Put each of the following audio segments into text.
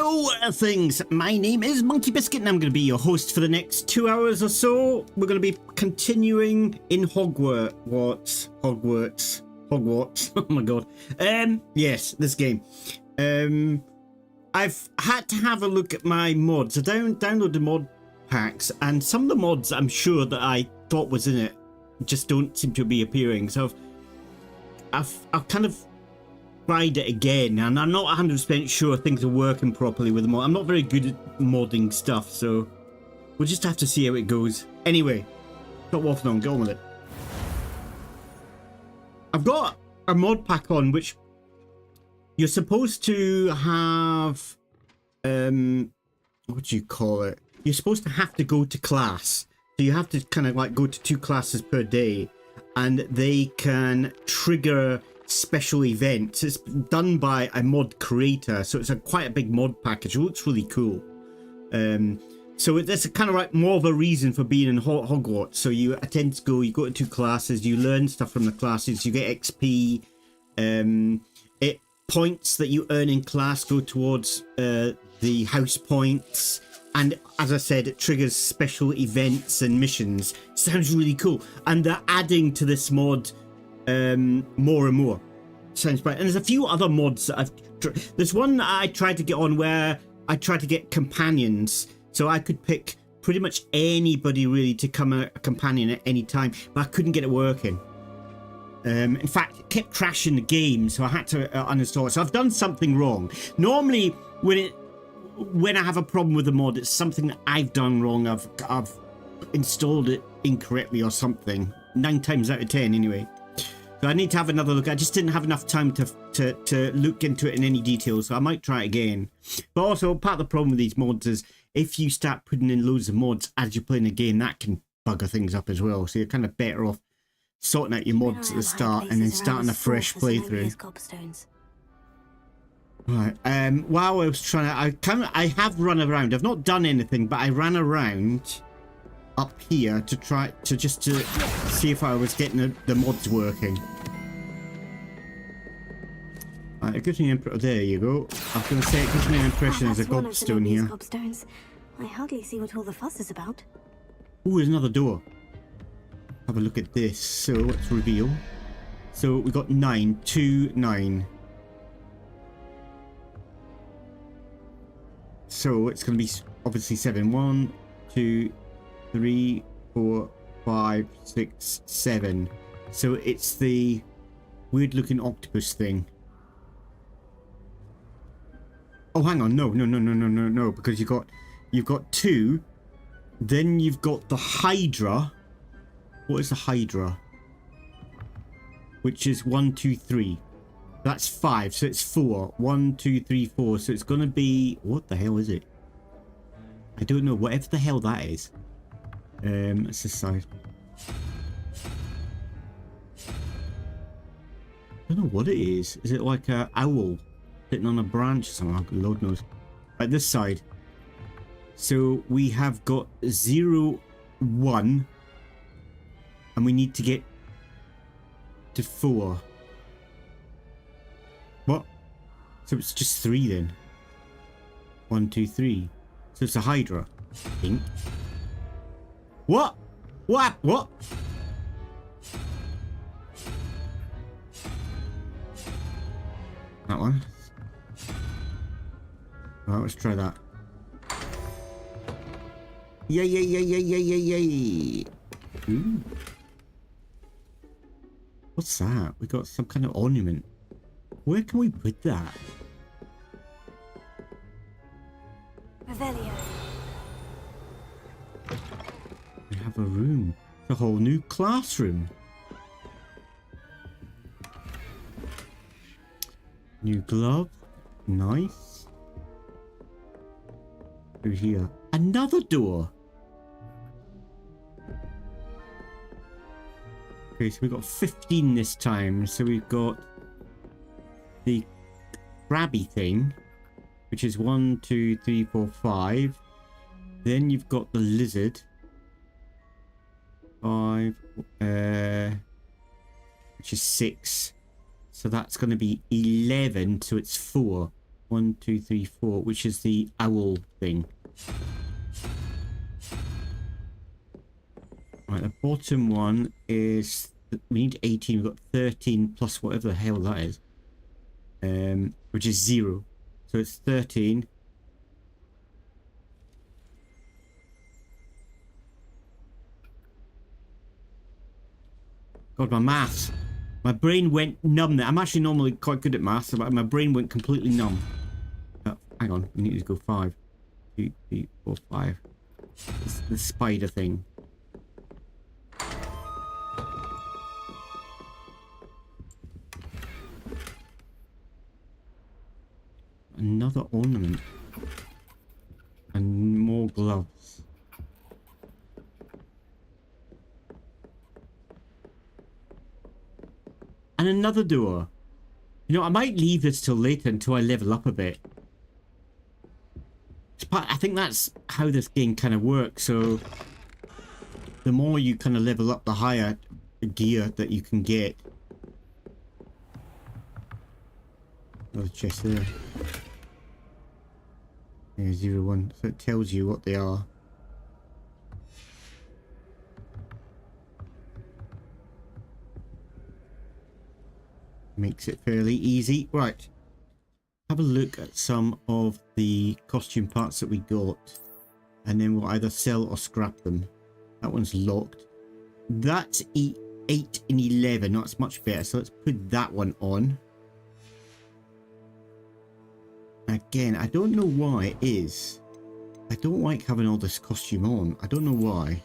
Hello things, my name is MonkeyBiscuit and I'm going to be your host for the next 2 hours or so. We're going to be continuing in Hogwarts, oh my god. Yes, this game. I've had to have a look at my mods. I downloaded mod packs and some of the mods I'm sure that I thought was in it just don't seem to be appearing. So I've kind of tried it again and I'm not 100% sure things are working properly with the mod. I'm not very good at modding stuff, so we'll just have to see how it goes. Anyway, stop waffling on, get on with it. I've got a mod pack on which you're supposed to have, what do you call it? You're supposed to have to go to class. So you have to kind of like go to 2 classes per day and they can trigger special events. It's done by a mod creator, so it's quite a big mod package. It looks really cool. So it's a kind of like more of a reason for being in Hogwarts. So you attend school, you go to 2 classes, you learn stuff from the classes, you get XP. It points that you earn in class go towards the house points. And as I said, it triggers special events and missions. Sounds really cool. And they're adding to this mod more and more. Sounds bright. And there's a few other mods that there's one that I tried to get on where I tried to get companions, so I could pick pretty much anybody really to come a companion at any time, but I couldn't get it working. In fact, it kept crashing the game, so I had to uninstall it. So I've done something wrong. Normally when I have a problem with the mod, it's something that I've done wrong. I've installed it incorrectly or something. 9 times out of 10 anyway. So I need to have another look. I just didn't have enough time to look into it in any detail, so I might try it again. But also, part of the problem with these mods is if you start putting in loads of mods as you're playing a game, that can bugger things up as well. So you're kind of better off sorting out your mods at the start and then starting a fresh playthrough. Right. While I was trying to, I have run around. I've not done anything, but I ran around up here to try to see if I was getting the mods working. Right, it gives me there you go. I was going to say it gives me an impression there's a gobstone here. Gobstones. I hardly see what all the fuss is about. Oh, there's another door. Have a look at this. So let's reveal. So we got 9, 2, 9. So it's going to be obviously 7. 1, 2, 3, 4, 5, 6, 7. So it's the weird looking octopus thing. Oh, hang on. No, because you've got 2. Then you've got the Hydra. What is the Hydra? Which is 1, 2, 3. That's 5. So it's 4. 1, 2, 3, 4. So it's going to be, what the hell is it? I don't know. Whatever the hell that is. It's this side. I don't know what it is. Is it like a owl sitting on a branch or something? Lord knows. Right, this side. So we have got 0, 1. And we need to get to 4. What? So it's just 3 then. 1, 2, 3. So it's a Hydra, I think. What? What? What? That one. Right, let's try that. Yay. Ooh. What's that? We got some kind of ornament. Where can we put that? Revelio. We have a room. A whole new classroom. New glove. Nice. Through here. Another door. Okay, so we've got 15 this time. So we've got the crabby thing, which is 1, 2, 3, 4, 5. Then you've got the lizard. 5, which is 6. So that's going to be 11. So it's 4. 1, 2, 3, 4, which is the owl thing. Right, the bottom one is, we need 18, we've got 13 plus whatever the hell that is. Which is 0. So it's 13. God, my maths. My brain went numb there. I'm actually normally quite good at maths, but my brain went completely numb. Hang on, we need to go 5. 2, 3, 4, 5. It's the spider thing. Another ornament. And more gloves. And another door. You know, I might leave this till later until I level up a bit. I think that's how this game kind of works. So the more you kind of level up, the higher gear that you can get. Another chest there. Yeah, 0, 1. So it tells you what they are. Makes it fairly easy. Right. Have a look at some of the costume parts that we got. And then we'll either sell or scrap them. That one's locked. That's 8 and 11. That's much better. So let's put that one on. Again, I don't know why it is. I don't like having all this costume on. I don't know why.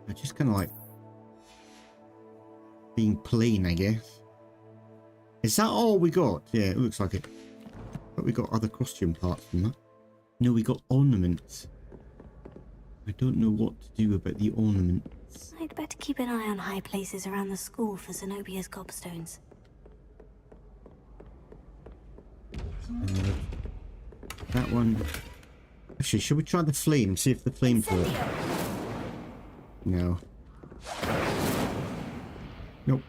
I just kind of like being plain, I guess. Is that all we got? Yeah, it looks like it. But we got other costume parts from that. No, we got ornaments. I don't know what to do about the ornaments. I'd better keep an eye on high places around the school for Zenobia's gobstones. That one. Actually, should we try the flame? See if the flames work. No. Nope.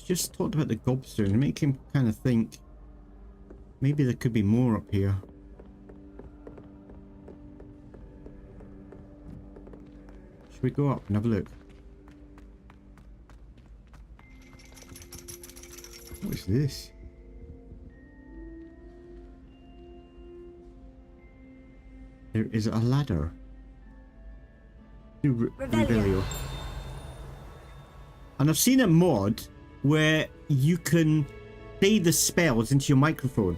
Just talked about the gobstone and make him kind of think maybe there could be more up here. Should we go up and have a look? What is this? There is a ladder. Revelio. And I've seen a mod where you can say the spells into your microphone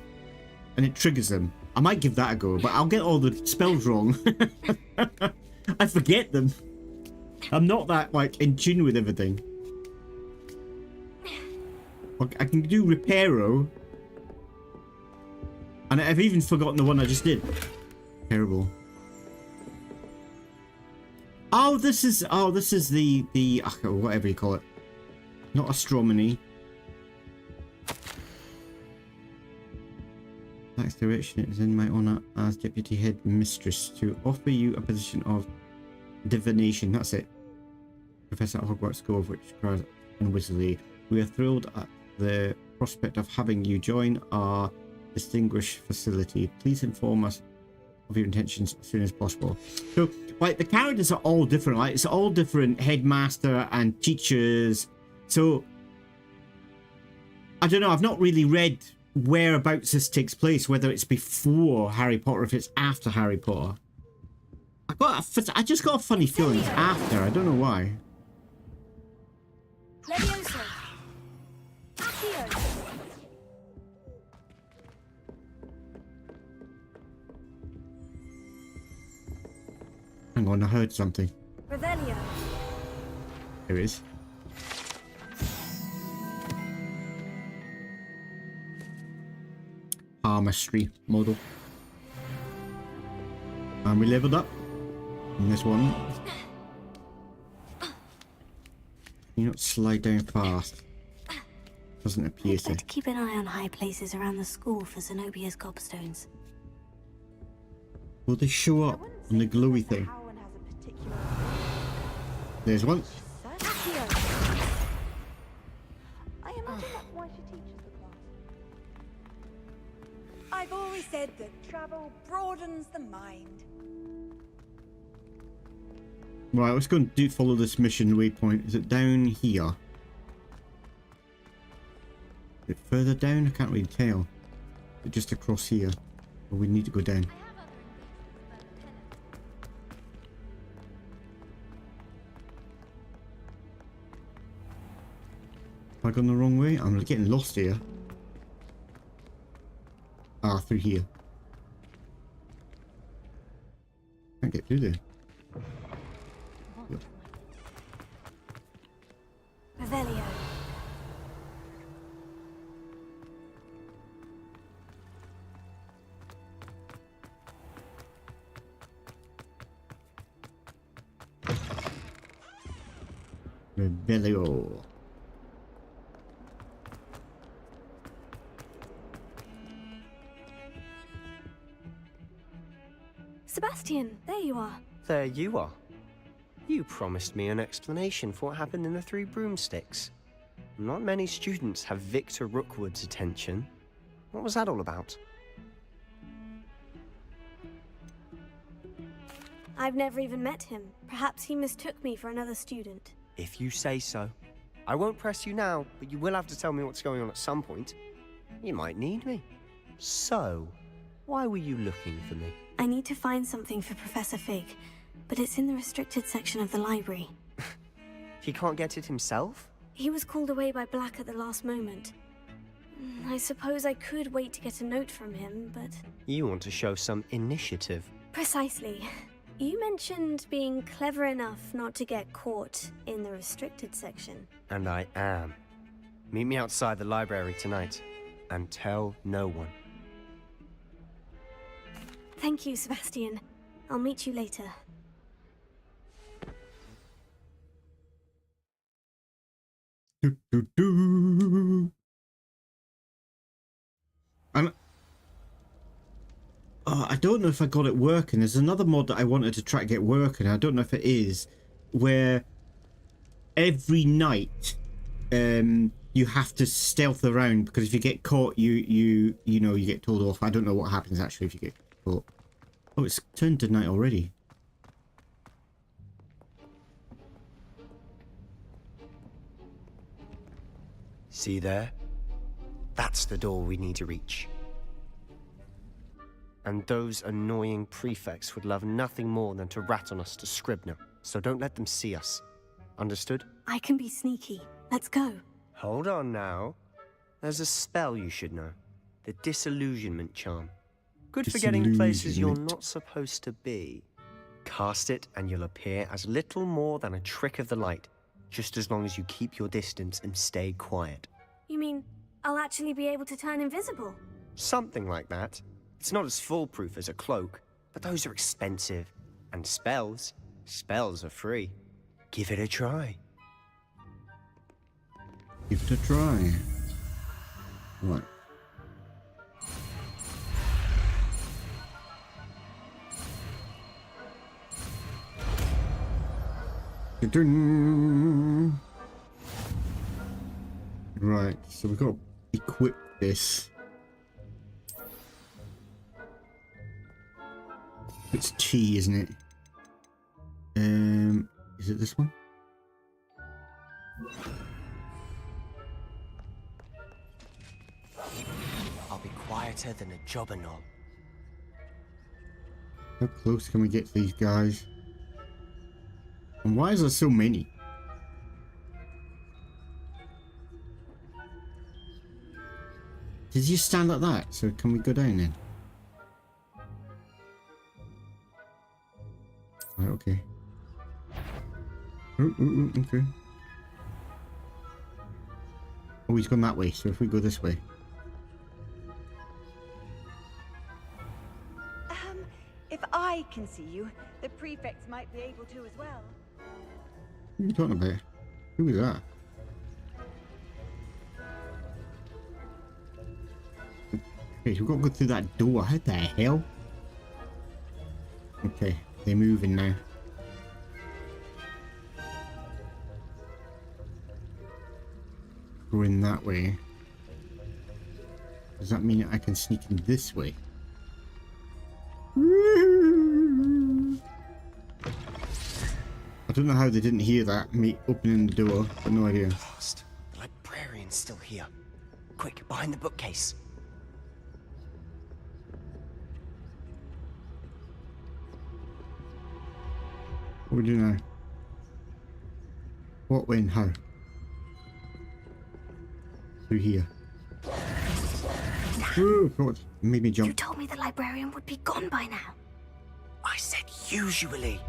and it triggers them. I might give that a go, but I'll get all the spells wrong. I forget them. I'm not that like in tune with everything. I can do Reparo. And I've even forgotten the one I just did. Terrible. Oh, this is the whatever you call it. Not astronomy. Next direction, it is in my honor as deputy head mistress to offer you a position of divination. That's it. Professor at Hogwarts School of Witchcraft and Wizardry. We are thrilled at the prospect of having you join our distinguished facility. Please inform us of your intentions as soon as possible. So, like, the characters are all different. Like, it's all different headmaster and teachers. So, I don't know. I've not really read whereabouts this takes place, whether it's before Harry Potter or if it's after Harry Potter. I just got a funny feeling it's after. I don't know why. Hang on, I heard something. Revelio. There it is. Palmistry model. And we leveled up in this one. You not slide down fast. Doesn't appear to. Better keep an eye on high places around the school for Zenobia's gobstones. Will they show up on the glowy thing? There's one. I imagine that's why she teaches the class. I've always said that travel broadens the mind. Right, let's go and follow this mission waypoint. Is it down here? Is it further down? I can't really tell. Is it just across here? Or we need to go down? Have I gone the wrong way? I'm getting lost here. Ah, through here. Can't get through there. Yep. Revelio. Revelio. Sebastian, there you are. There you are. You promised me an explanation for what happened in the Three Broomsticks. Not many students have Victor Rookwood's attention. What was that all about? I've never even met him. Perhaps he mistook me for another student. If you say so. I won't press you now, but you will have to tell me what's going on at some point. You might need me. So, why were you looking for me? I need to find something for Professor Fig, but it's in the restricted section of the library. He can't get it himself? He was called away by Black at the last moment. I suppose I could wait to get a note from him, but... You want to show some initiative. Precisely. You mentioned being clever enough not to get caught in the restricted section. And I am. Meet me outside the library tonight, and tell no one. Thank you, Sebastian. I'll meet you later. Do, do, do. And I don't know if I got it working. There's another mod that I wanted to try to get working. I don't know if it is, where every night you have to stealth around, because if you get caught, you know, you get told off. I don't know what happens actually if you get caught. Oh, it's turned to night already. See there? That's the door we need to reach. And those annoying prefects would love nothing more than to rat on us to Scribner, so don't let them see us. Understood? I can be sneaky. Let's go. Hold on now. There's a spell you should know. The Disillusionment Charm. Good for getting places you're not supposed to be. Cast it and you'll appear as little more than a trick of the light, just as long as you keep your distance and stay quiet. You mean I'll actually be able to turn invisible? Something like that. It's not as foolproof as a cloak, but those are expensive. And spells are free. Give it a try. Give it a try. Right. Right, so we've got to equip this. It's T, isn't it? Is it this one? I'll be quieter than a jobberknoll. How close can we get to these guys? And why is there so many? Did you stand like that? So can we go down then? Right, okay. Okay. Oh, he's gone that way, so if we go this way. If I can see you, the prefects might be able to as well. What are you talking about? Who was that? Okay, so we've got to go through that door. How the hell? Okay, they're moving now. go in that way. Does that mean I can sneak in this way? I don't know how they didn't hear that, me opening the door, but no idea. Lost. The librarian's still here. Quick, behind the bookcase. What do we do now? What, when, how? Through here. Oh god, made me jump. You told me the librarian would be gone by now. I said usually,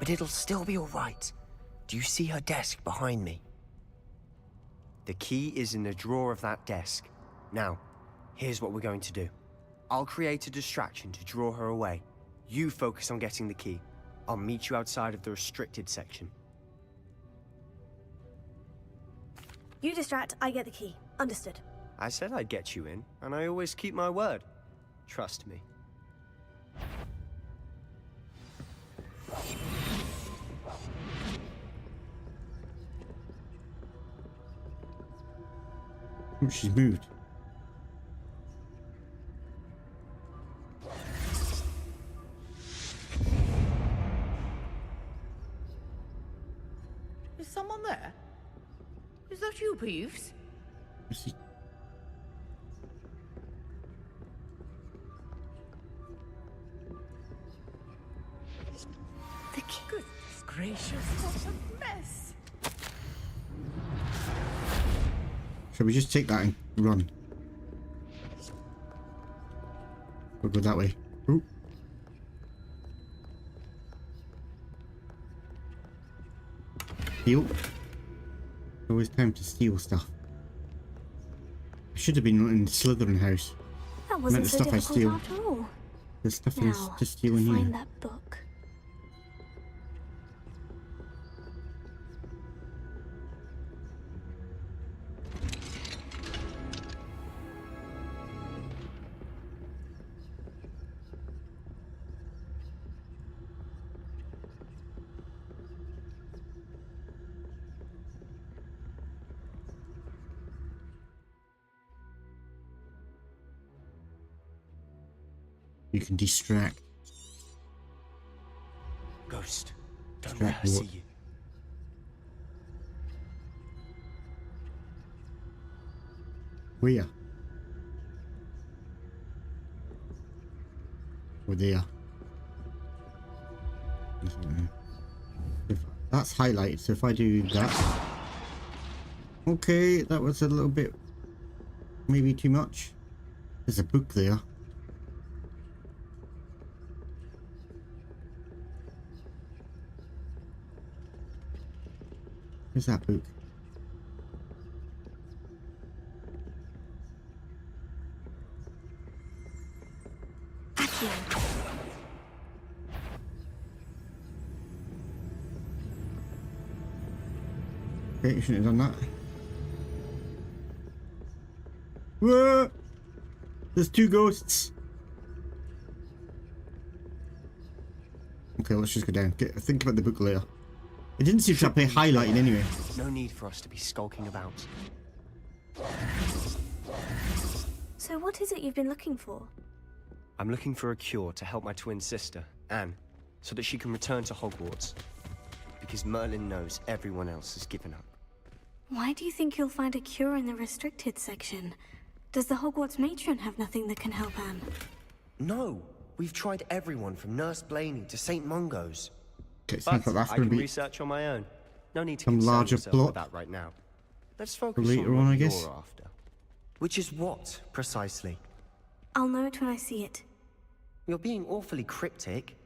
but it'll still be all right. Do you see her desk behind me? The key is in the drawer of that desk. Now, here's what we're going to do. I'll create a distraction to draw her away. You focus on getting the key. I'll meet you outside of the restricted section. You distract, I get the key. Understood. I said I'd get you in, and I always keep my word. Trust me. Oh, she's moved. Is someone there? Is that you, Peeves? The key. Goodness gracious, what a mess! Shall we just take that and run? We'll go that way. Ooh. Steal. Always time to steal stuff. I should have been in the Slytherin house. That wasn't the so stuff I difficult steal. after all. There's stuff Now, to steal in find here. that book. You can distract. Ghost, don't Distract let her see what? you. Where? Or there. If that's highlighted, so if I do that. Okay, that was a little bit maybe too much. There's a book there. Where's that book? Okay, you shouldn't have done that. Whoa! There's two ghosts. Okay, let's just go down. Think about the book later. It didn't seem to have been highlighted anyway. No need for us to be skulking about. So what is it you've been looking for? I'm looking for a cure to help my twin sister, Anne, so that she can return to Hogwarts. Because Merlin knows everyone else has given up. Why do you think you'll find a cure in the restricted section? Does the Hogwarts matron have nothing that can help Anne? No! We've tried everyone from Nurse Blaney to St. Mungo's. Okay, it But sounds like that's I going can to be research on my own. No need to some concern larger yourself plot with that right now. Let's focus later on on, what I guess. you're after. Which is what, precisely? I'll know it when I see it. You're being awfully cryptic.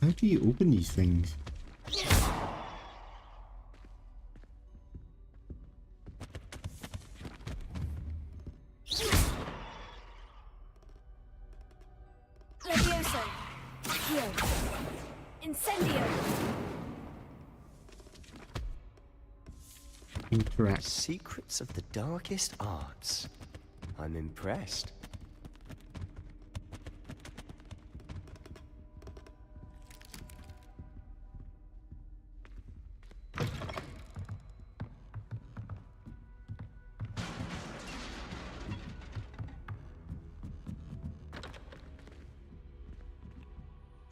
How do you open these things? Levioso! Accio! Incendio! Interact. Secrets of the darkest arts. I'm impressed.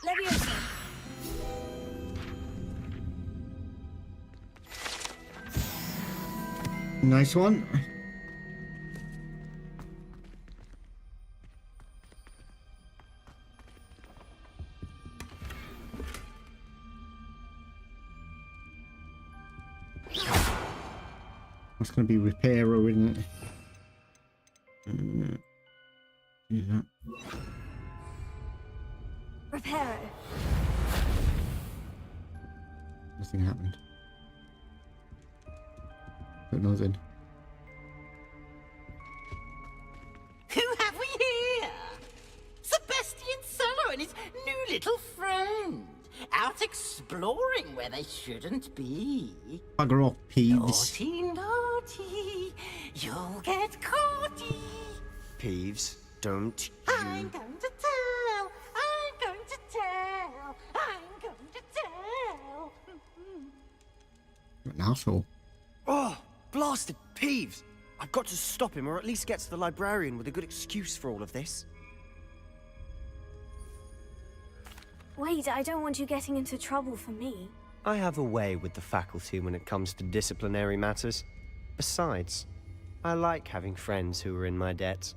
Leviosa. Nice one. That's going to be Reparo, isn't it? Do that. Reparo. Nothing happened. But nothing. Who have we here? Sebastian Solo and his new little friend. Out exploring where they shouldn't be. Bugger off, Peeves. Naughty, naughty. You'll get caughty. Peeves, don't I'm you... going to tell. I'm going to tell. I'm going to tell. You're an asshole. Oh, blasted Peeves! I've got to stop him, or at least get to the librarian with a good excuse for all of this. Wait, I don't want you getting into trouble for me. I have a way with the faculty when it comes to disciplinary matters. Besides, I like having friends who are in my debt.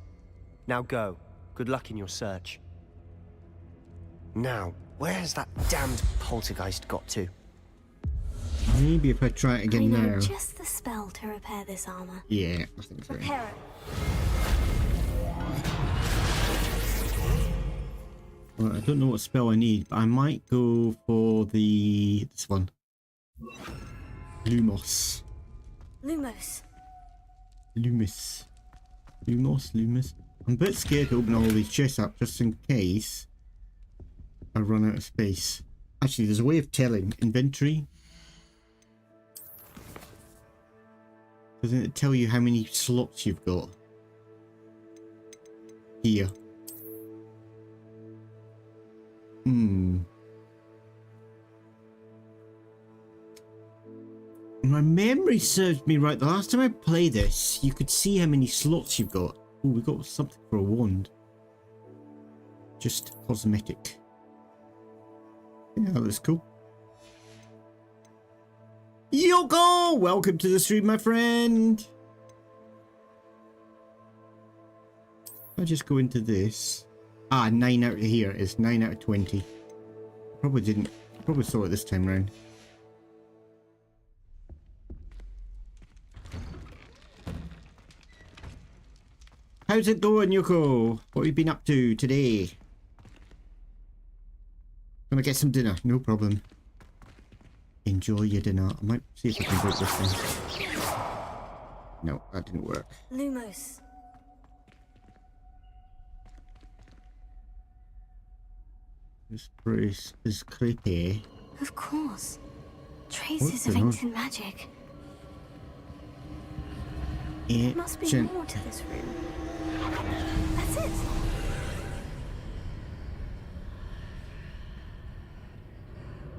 Now go. Good luck in your search. Now, where's that damned poltergeist got to? Maybe if I try it again I know now. just the spell to repair this armor. Yeah, I think so. Repair it. Well, I don't know what spell I need, but I might go for this one. Lumos. Lumos. Lumos. Lumos. I'm a bit scared to open all these chests up just in case I run out of space. Actually, there's a way of telling. Inventory. Doesn't it tell you how many slots you've got? Here. My memory serves me right. The last time I played this, you could see how many slots you've got. Oh, we got something for a wand. Just cosmetic. Yeah, that looks cool. Yoko! Welcome to the stream, my friend. I just go into this. Ah, 9 out of here is 9 out of 20. Probably saw it this time round. How's it going, Yoko? What have you been up to today? Gonna get some dinner, no problem. Enjoy your dinner. I might see if I can break this thing. No, that didn't work. Lumos. This place is creepy. Of course. Traces What of the hell? ancient magic. There must be Ancient. more to this room. That's it.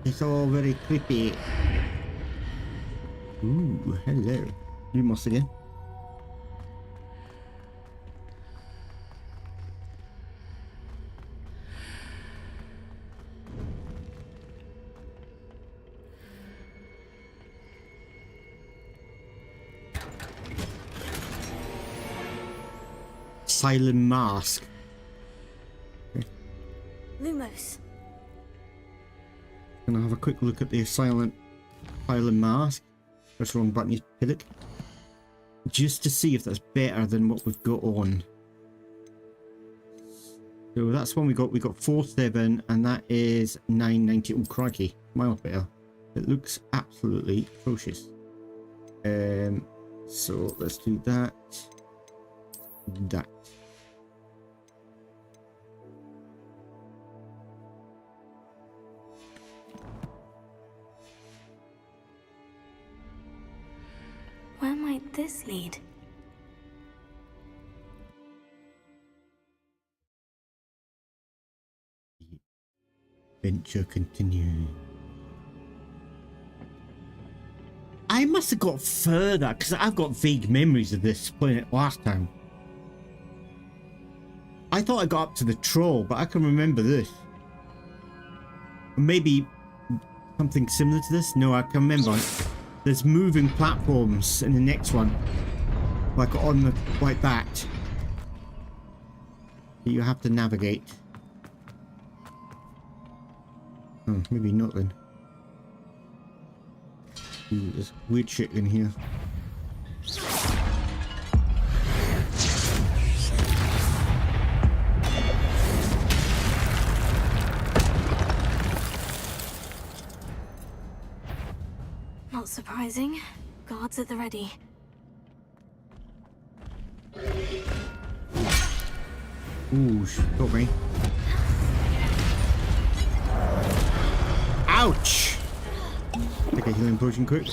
It's all very creepy. Ooh, hello. Lumos again. Silent mask. Lumos. Gonna have a quick look at the silent mask. Press the wrong button, you pillock. Just to see if that's better than what we've got on. So that's one we got. We got 4-7, and that is 990. Oh crikey, miles better. It looks absolutely atrocious. So let's do that. That. Where might this lead? Adventure continues. I must have got further because I've got vague memories of this playing it last time. I thought I got up to the troll, but I can remember this. Maybe something similar to this? No, I can remember. There's moving platforms in the next one. Like on the, like that. You have to navigate. Oh, maybe not then. Ooh, there's weird shit in here. Not surprising. Guards at the ready. Ooh, got me. Ouch! Take a healing potion quick.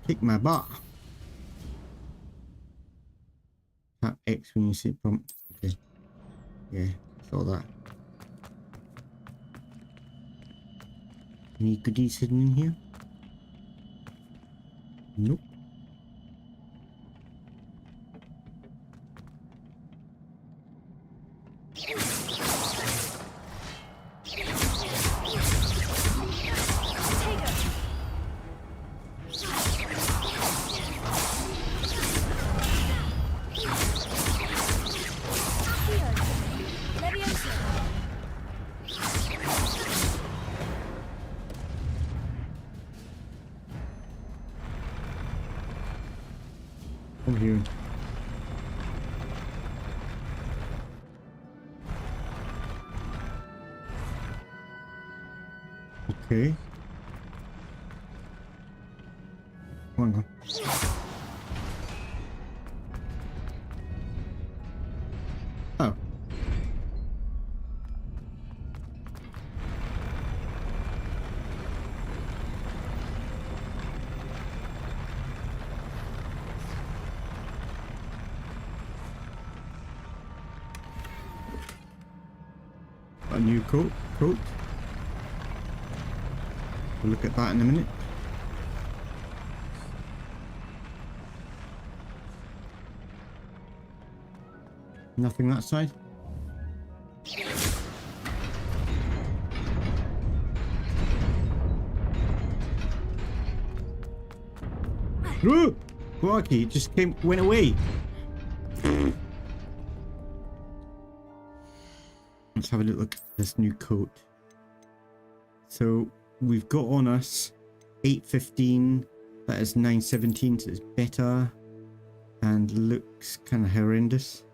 Kick my butt. Tap X when you see prompt. Okay. Yeah, saw that. Any goodies hidden in here? Nope. Over here. Okay. Come on. Oh. A new coat. We'll look at that in a minute. Nothing that side. Whoa! Crikey, it just went away. Let's have a look at this new coat. So we've got on us 815, that is 917, so it's better and looks kind of horrendous.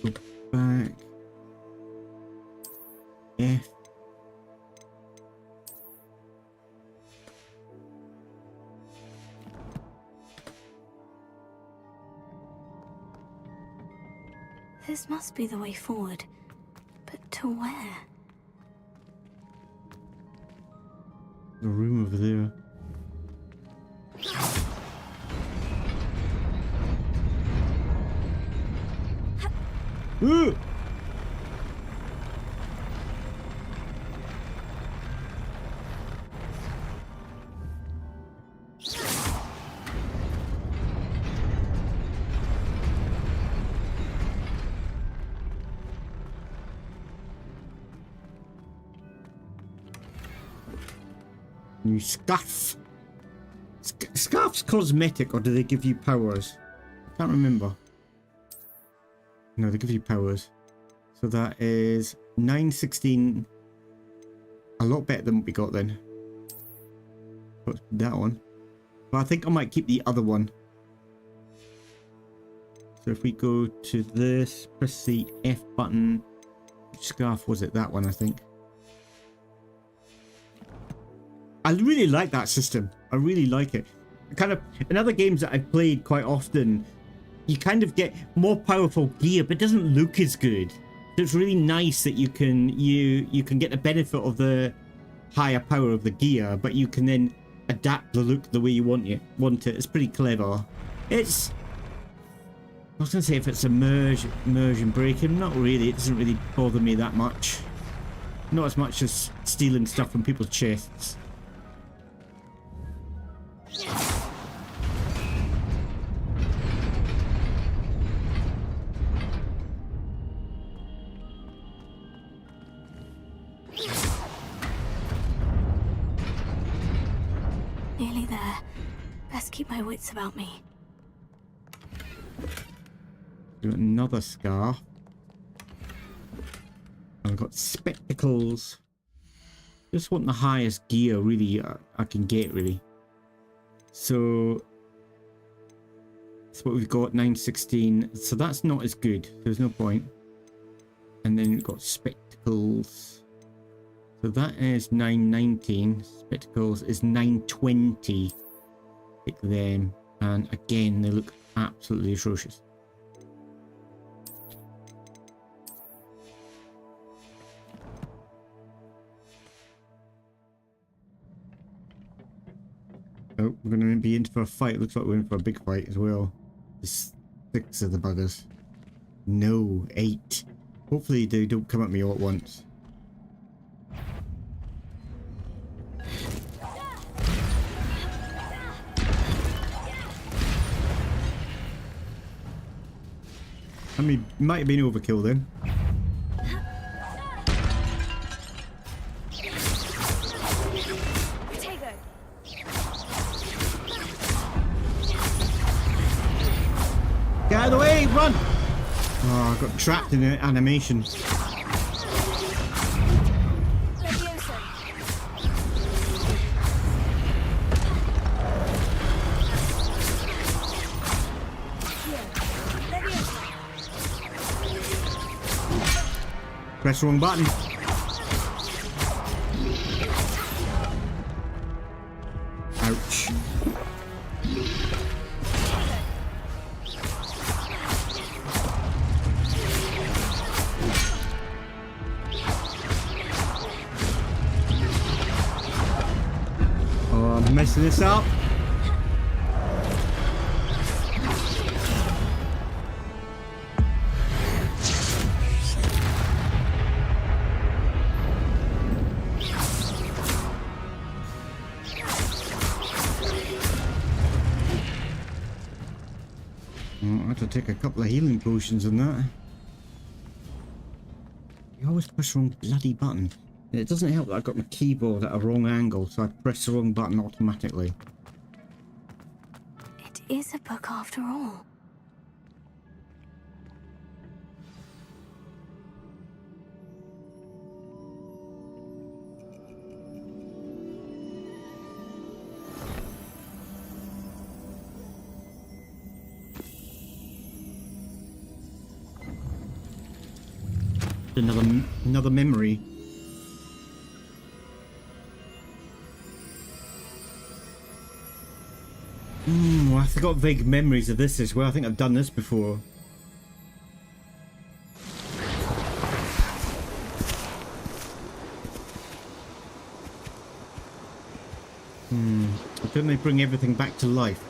Go back. F. This must be the way forward. But to where? The room over there. Ooh! New scarf. Scarf's cosmetic, or do they give you powers? I can't remember. No, they give you powers. So that is 916. A lot better than what we got then. But that one. But I think I might keep the other one. So if we go to this, press the F button. Which scarf was it? That one, I think. I really like that system. I really like it. Kind of in other games that I've played quite often, you kind of get more powerful gear, but it doesn't look as good. it's really nice that you can get the benefit of the higher power of the gear, but you can then adapt the look the way you want it. It's pretty clever. It's, I was gonna say if it's immersion breaking, not really. It doesn't really bother me that much. Not as much as stealing stuff from people's chests. Nearly there. Best keep my wits about me. Got another scarf. I've got spectacles. Just want the highest gear really I can get really. So that's what we've got, 916. So that's not as good. There's no point. And then we've got spectacles. So that is 919. Spectacles is 920. Pick them. And again, they look absolutely atrocious. Oh, we're going to be in for a fight. Looks like we're in for a big fight as well. There's 6 of the buggers. No, 8. Hopefully they don't come at me all at once. I mean, might have been overkill then. Get out of the way, run! Oh, I got trapped in an animation. Press the wrong button. Ouch. Oh, I'm messing this up. I have to take a couple of healing potions on that. You always push the wrong bloody button. It doesn't help that I've got my keyboard at a wrong angle, so I press the wrong button automatically. It is a book after all. Another memory. I forgot vague memories of this as well. I think I've done this before. Don't they bring everything back to life?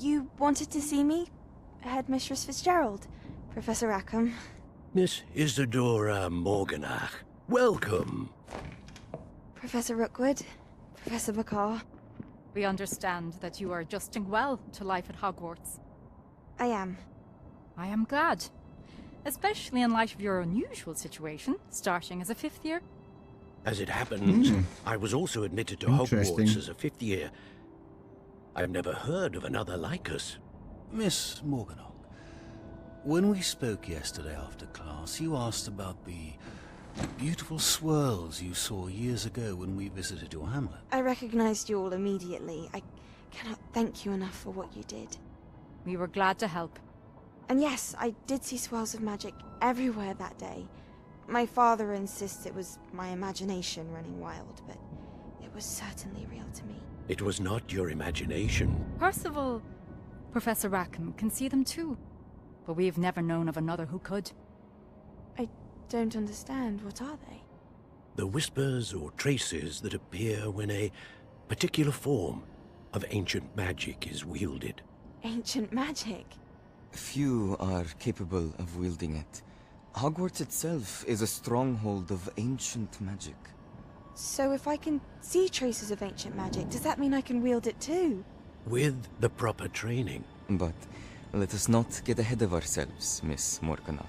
You wanted to see me? Headmistress Fitzgerald, Professor Rackham. Miss Isadora Morganach, welcome. Professor Rookwood, Professor Bakar. We understand that you are adjusting well to life at Hogwarts. I am. I am glad. Especially in light of your unusual situation, starting as a 5th year. As it happens, I was also admitted to Hogwarts as a 5th year. I've never heard of another like us. Miss Morganach, when we spoke yesterday after class, you asked about the beautiful swirls you saw years ago when we visited your hamlet. I recognized you all immediately. I cannot thank you enough for what you did. We were glad to help. And yes, I did see swirls of magic everywhere that day. My father insists it was my imagination running wild, but it was certainly real to me. It was not your imagination. Percival, Professor Rackham can see them too. But we've never known of another who could. I don't understand. What are they? The whispers or traces that appear when a particular form of ancient magic is wielded. Ancient magic? Few are capable of wielding it. Hogwarts itself is a stronghold of ancient magic. So if I can see traces of ancient magic, does that mean I can wield it too? With the proper training. But let us not get ahead of ourselves, Miss Morganach.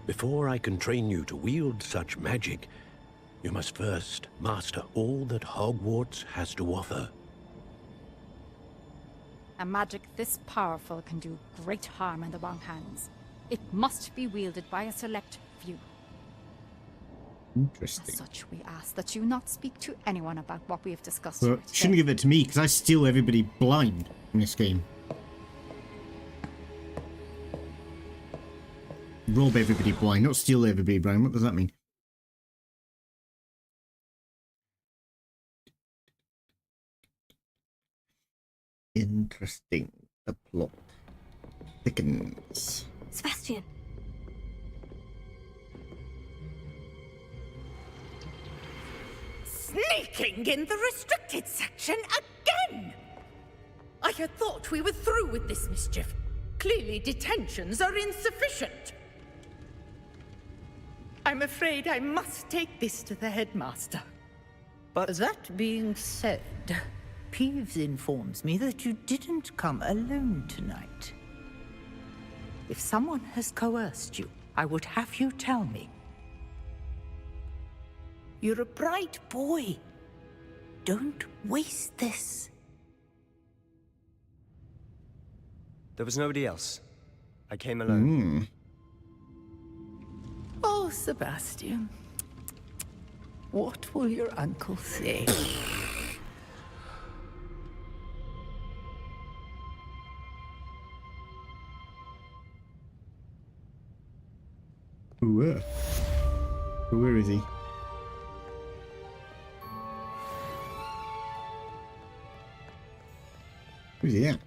Before I can train you to wield such magic, you must first master all that Hogwarts has to offer. A magic this powerful can do great harm in the wrong hands. It must be wielded by a select few. Interesting. As such, we ask that you not speak to anyone about what we have discussed Well, here today. shouldn't give it to me because I steal everybody blind in this game. Rob everybody blind, not steal everybody blind. What does that mean? Interesting. The plot thickens. Sebastian. Sneaking in the restricted section again! I had thought we were through with this mischief. Clearly detentions are insufficient. I'm afraid I must take this to the headmaster. But that being said, Peeves informs me that you didn't come alone tonight. If someone has coerced you, I would have you tell me. You're a bright boy. Don't waste this. There was nobody else. I came alone. Oh, Sebastian. What will your uncle say? Where is he? Who's he at?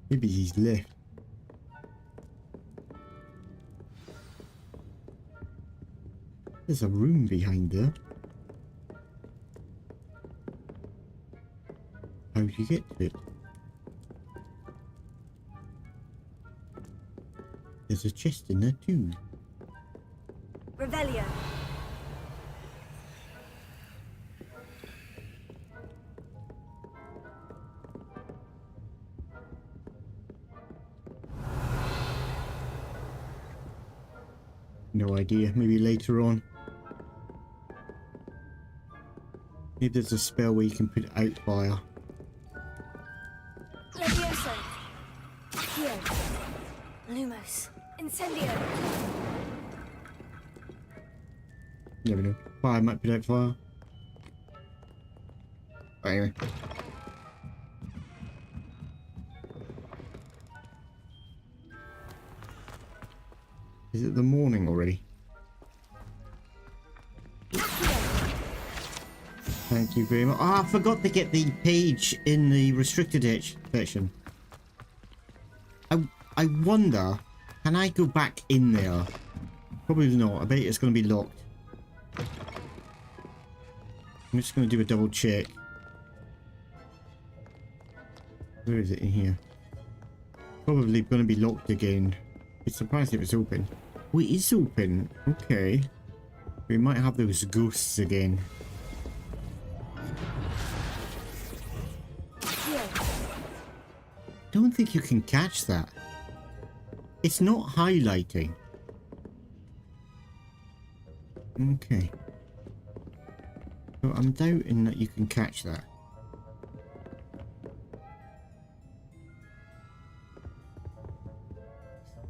Maybe he's left. There's a room behind there. How do you get to it? There's a chest in there too. Revelio. No idea. Maybe later on. Maybe there's a spell where you can put out fire. Levioso. Accio. Lumos. Incendio. Never know. Fire might put out fire. But anyway. Is it the morning already? Thank you very much. Oh, I forgot to get the page in the restricted section. I wonder, can I go back in there? Probably not. I bet it's going to be locked. I'm just going to do a double check. Where is it in here? Probably going to be locked again. I'd be surprised if it's open. Oh, it is open. Okay. We might have those ghosts again. Don't think you can catch that. It's not highlighting. Okay. So I'm doubting that you can catch that.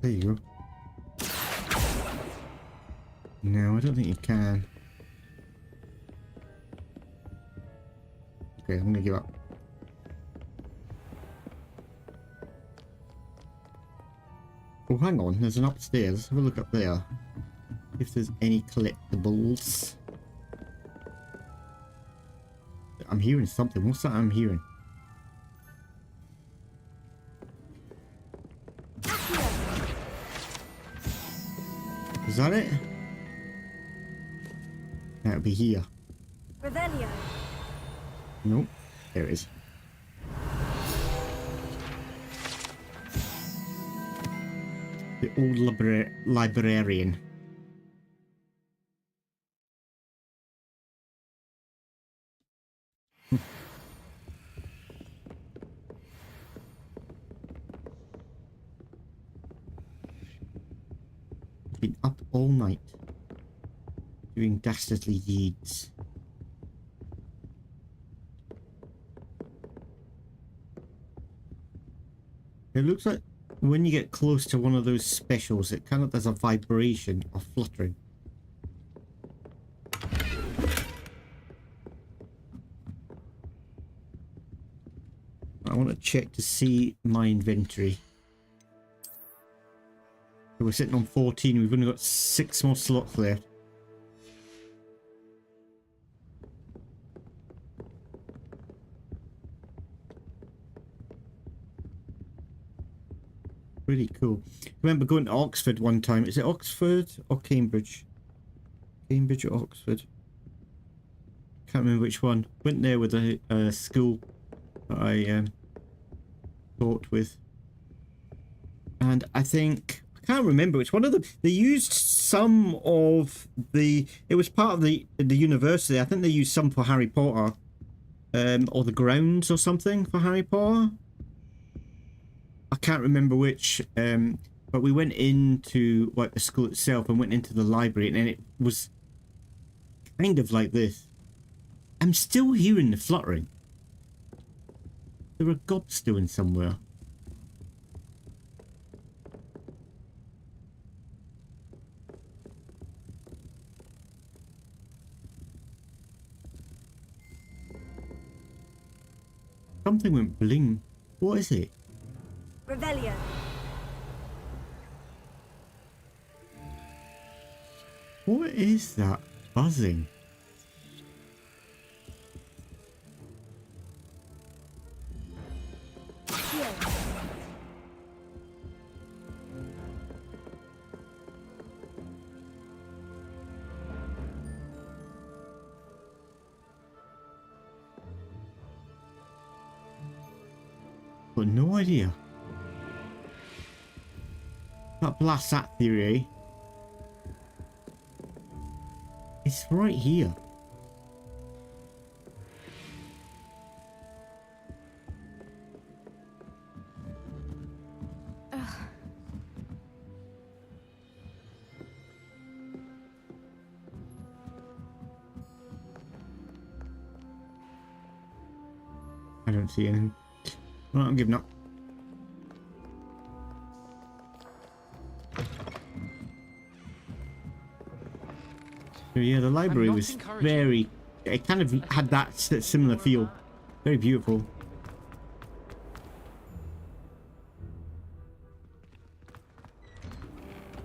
There you go. No, I don't think you can. Okay, I'm gonna give up. Oh, hang on, there's an upstairs. Let's have a look up there. If there's any collectibles. I'm hearing something. What's that I'm hearing? Is that it? That'll be here. Revelio. Nope. There it is. The old librarian. Been up all night doing dastardly deeds. It looks like when you get close to one of those specials, it kind of does a vibration or fluttering. I want to check to see my inventory. So we're sitting on 14. We've only got 6 more slots left. Really cool. Remember going to Oxford one time. Is it Oxford or Cambridge? Cambridge or Oxford? Can't remember which one. Went there with a school that I taught with. And I think... I can't remember which one of them. They used some of the... It was part of the university. I think they used some for Harry Potter. Or the grounds or something for Harry Potter. I can't remember which, but we went into like the school itself and went into the library, and it was kind of like this. I'm still hearing the fluttering. There are gobs doing somewhere. Something went bling. What is it? Revelio. What is that buzzing? Got no idea. That blast that theory. It's right here. I don't see anything. Well, I'm giving up. So yeah, the library was very... It kind of had that similar feel. Very beautiful.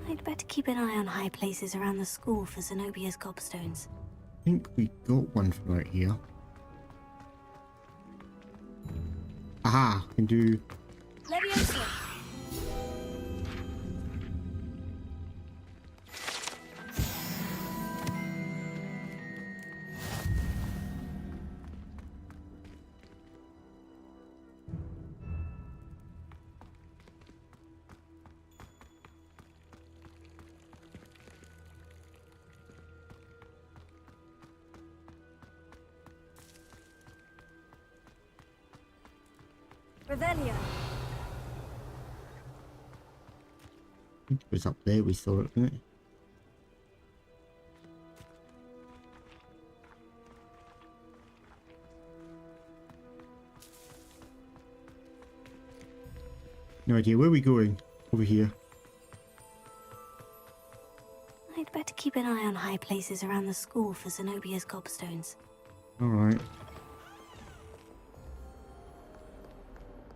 I'd better keep an eye on high places around the school for Zenobia's gobstones. I think we got one from right here. Aha, can do... Leviosa. Revelio. It was up there, we saw it, didn't it? No idea. Where are we going? Over here. I'd better keep an eye on high places around the school for Zenobia's gobstones. Alright.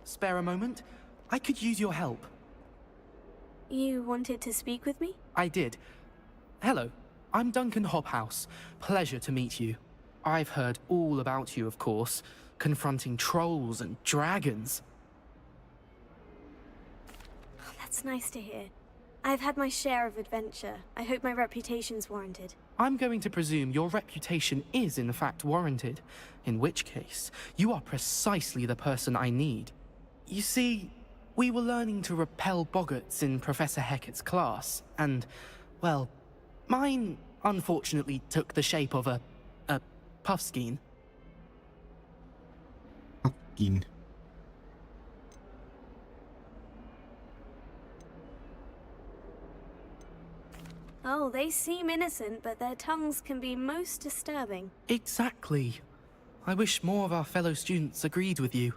Spare a moment? I could use your help. You wanted to speak with me? I did. Hello, I'm Duncan Hobhouse. Pleasure to meet you. I've heard all about you, of course, confronting trolls and dragons. That's nice to hear. I've had my share of adventure. I hope my reputation's warranted. I'm going to presume your reputation is in fact warranted, in which case, you are precisely the person I need. You see, we were learning to repel boggarts in Professor Hecat's class, and, well, mine unfortunately took the shape of a puffskein. Puffskein. Oh, they seem innocent, but their tongues can be most disturbing. Exactly. I wish more of our fellow students agreed with you.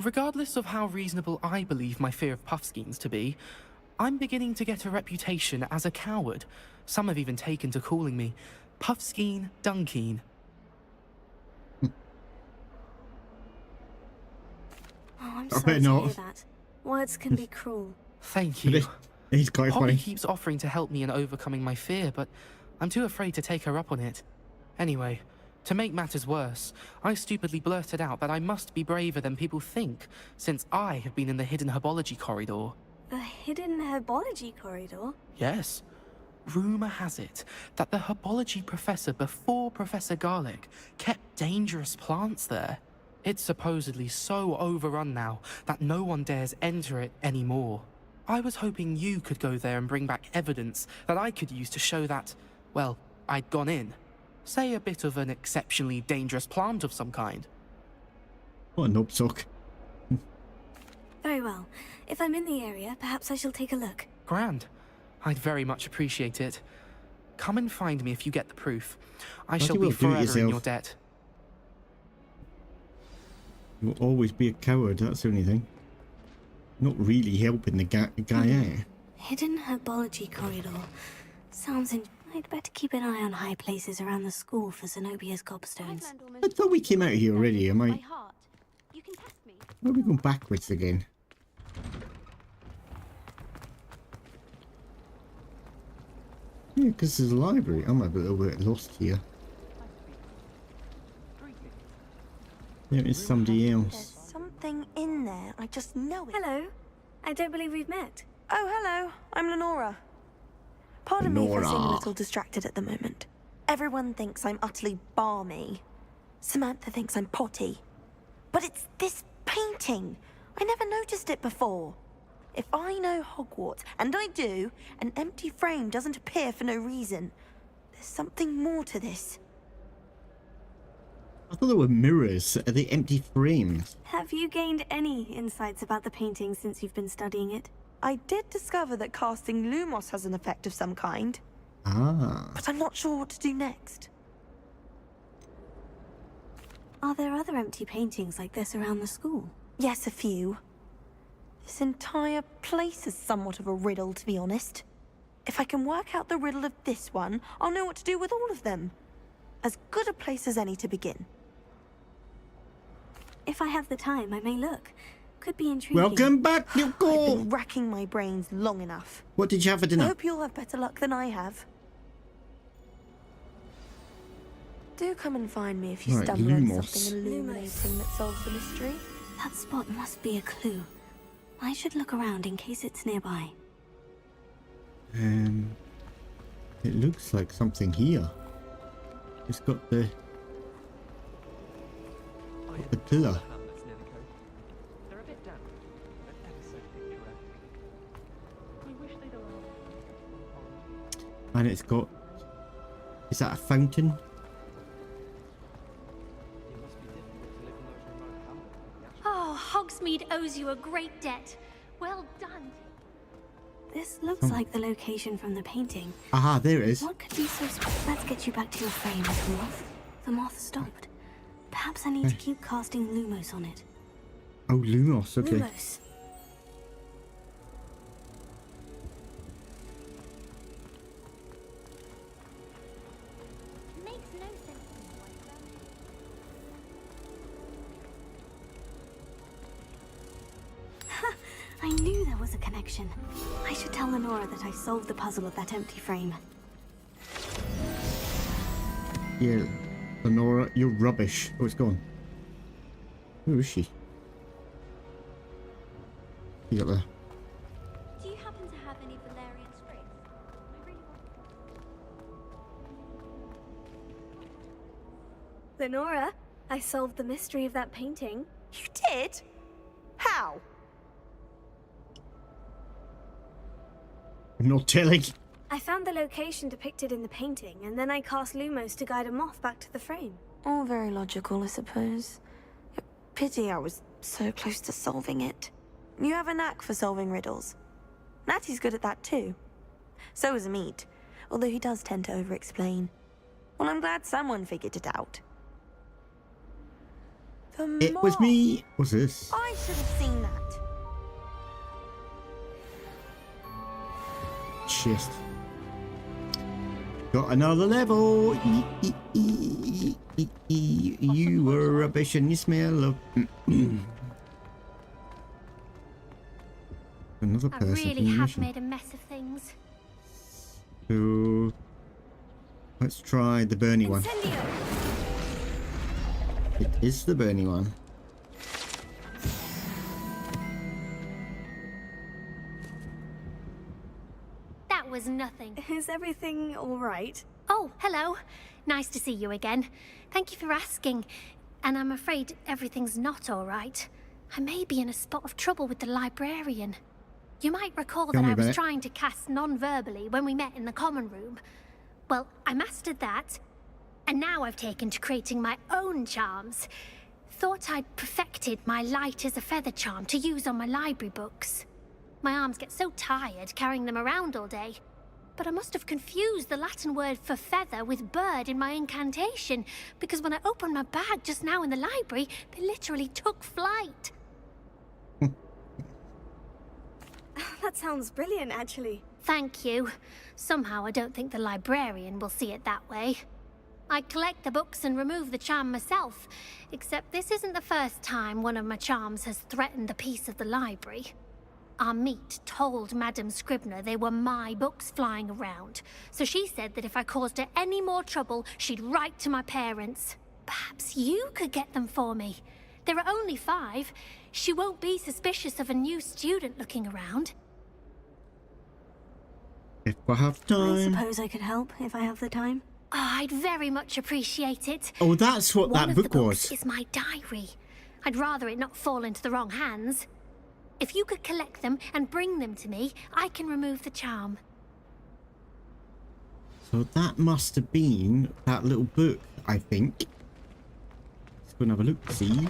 Regardless of how reasonable I believe my fear of puffskeins to be, I'm beginning to get a reputation as a coward. Some have even taken to calling me Puffskein Dunkeen. Oh, I'm sorry to hear that. Words can be cruel. Thank you. He's quite Holly funny. keeps offering to help me in overcoming my fear, but I'm too afraid to take her up on it. Anyway, to make matters worse, I stupidly blurted out that I must be braver than people think, since I have been in the hidden herbology corridor. The hidden herbology corridor? Yes. Rumour has it that the herbology professor before Professor Garlic kept dangerous plants there. It's supposedly so overrun now that no one dares enter it anymore. I was hoping you could go there and bring back evidence that I could use to show that, well, I'd gone in. Say a bit of an exceptionally dangerous plant of some kind. What a nopsock. Very well. If I'm in the area, perhaps I shall take a look. Grand. I'd very much appreciate it. Come and find me if you get the proof. I shall be forever in your debt. You'll always be a coward, that's the only thing. Not really helping the guy out. Hidden herbology corridor. Sounds in... I'd better keep an eye on high places around the school for Zenobia's gobstones. I thought we came out here already. Am I... You can test me. Why are we going backwards again? Yeah, because there's a library. I'm a little bit lost here. There is somebody else. There's something in there. I just know it. Hello. I don't believe we've met. Oh, hello. I'm Lenora. Pardon me for seeming a little distracted at the moment. Everyone thinks I'm utterly balmy. Samantha thinks I'm potty. But it's this painting. I never noticed it before. If I know Hogwarts, and I do, an empty frame doesn't appear for no reason. There's something more to this. I thought there were mirrors at the empty frames. Have you gained any insights about the painting since you've been studying it? I did discover that casting Lumos has an effect of some kind. Ah. But I'm not sure what to do next. Are there other empty paintings like this around the school? Yes, a few. This entire place is somewhat of a riddle, to be honest. If I can work out the riddle of this one, I'll know what to do with all of them. As good a place as any to begin. If I have the time, I may look. Could be intriguing. Welcome back, you I've go. been racking my brains long enough. What did you have for I dinner? hope you'll have better luck than I have. Do come and find me if you Right, stumble on Lumos. something illuminating that solves the mystery. That spot must be a clue. I should look around in case it's nearby. It looks like something here. It's got the pillar. And it's got... Is that a fountain? Oh, Hogsmeade owes owes you a great debt. Well done. This looks like the location from the painting. Aha, there it is. What could be so Let's get you back to your frame, moth. The moth stopped. Perhaps I need to keep casting Lumos on it. Oh, Lumos, okay. Lumos. Makes no sense. I knew there was a connection. I should tell Lenora that I solved the puzzle of that empty frame. Yeah, Lenora, you're rubbish. Oh, it's gone. Who is she? You got there. Do you happen to have any Valerian sprigs? I really want. Lenora, I solved the mystery of that painting. You did? How? I'm not telling. I found the location depicted in the painting, and then I cast Lumos to guide a moth back to the frame. All very logical, I suppose. Pity I was so close to solving it. You have a knack for solving riddles. Natty's good at that too. So is Amit, although he does tend to over-explain. Well, I'm glad someone figured it out. It was me. What's this? I should have seen that. Chest. Got another level. You were rubbish and you smell of... Another I person. really have made a mess of things. So... let's try the Bernie one. It is the Bernie one. That was nothing. Is everything all right? Oh, hello. Nice to see you again. Thank you for asking. And I'm afraid everything's not all right. I may be in a spot of trouble with the librarian. You might recall that I was trying to cast non-verbally when we met in the common room. Well, I mastered that. And now I've taken to creating my own charms. Thought I'd perfected my light as a feather charm to use on my library books. My arms get so tired carrying them around all day. But I must have confused the Latin word for feather with bird in my incantation, because when I opened my bag just now in the library, they literally took flight. That sounds brilliant, actually. Thank you. Somehow I don't think the librarian will see it that way. I collect the books and remove the charm myself, except this isn't the first time one of my charms has threatened the peace of the library. Amit told Madame Scribner they were my books flying around, so she said that if I caused her any more trouble, she'd write to my parents. Perhaps you could get them for me. There are only 5. She won't be suspicious of a new student looking around. If I have time. I suppose I could help if I have the time. Oh, I'd very much appreciate it. Oh, that's what that book was. One of the books is my diary. I'd rather it not fall into the wrong hands. If you could collect them and bring them to me, I can remove the charm. So that must have been that little book, I think. Let's go and have a look, see.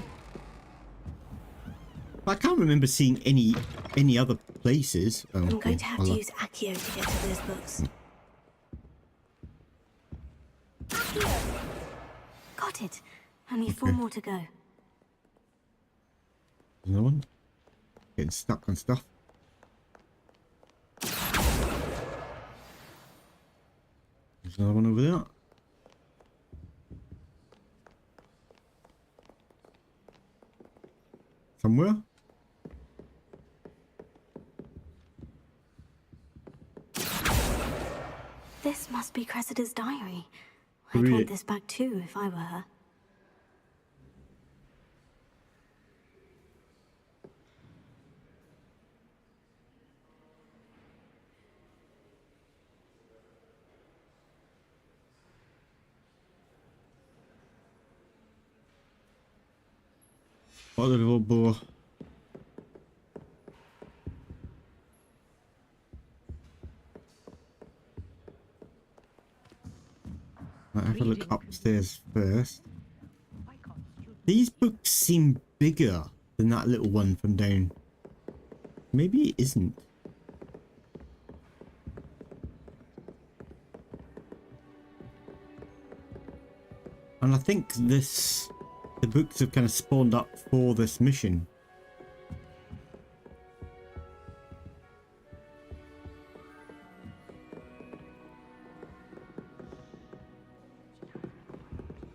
I can't remember seeing any other places. Oh, I'm going to have to use Accio to get to those books. Accio! Got it. Only 4 more to go. Another one? Getting stuck on stuff. There's another one over there. Somewhere? This must be Cressida's diary. I'd want this back too if I were her. What a little boy. I'll have a look upstairs first. These books seem bigger than that little one from down. Maybe it isn't. And I think the books have kind of spawned up for this mission.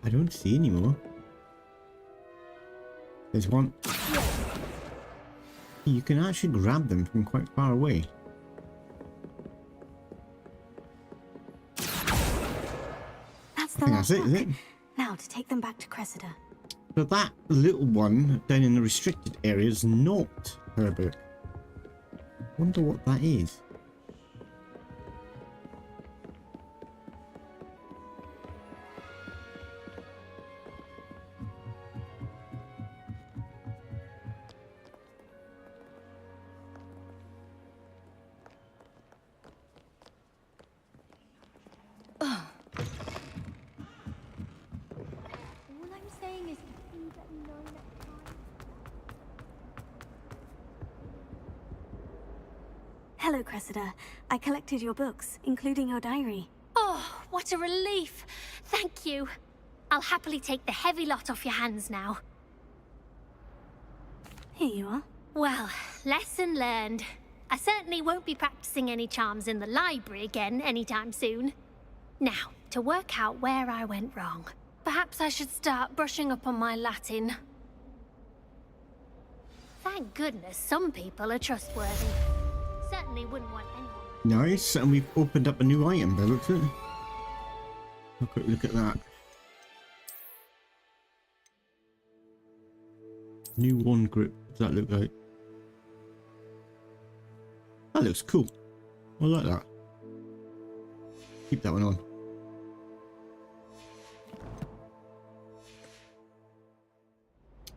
I don't see any more. There's one. You can actually grab them from quite far away. That's I the think last that's it, is book. it? Now to take them back to Cressida. So that little one down in the restricted area is not her book. Wonder what that is. Hello, Cressida. I collected your books, including your diary. Oh, what a relief. Thank you. I'll happily take the heavy lot off your hands now. Here you are. Well, lesson learned. I certainly won't be practicing any charms in the library again anytime soon. Now, to work out where I went wrong. Perhaps I should start brushing up on my Latin. Thank goodness some people are trustworthy. Certainly wouldn't want anyone. Nice, and we've opened up a new item by the looks of it. Have a quick look at that. New one group. What does that look like? That looks cool. I like that. Keep that one on.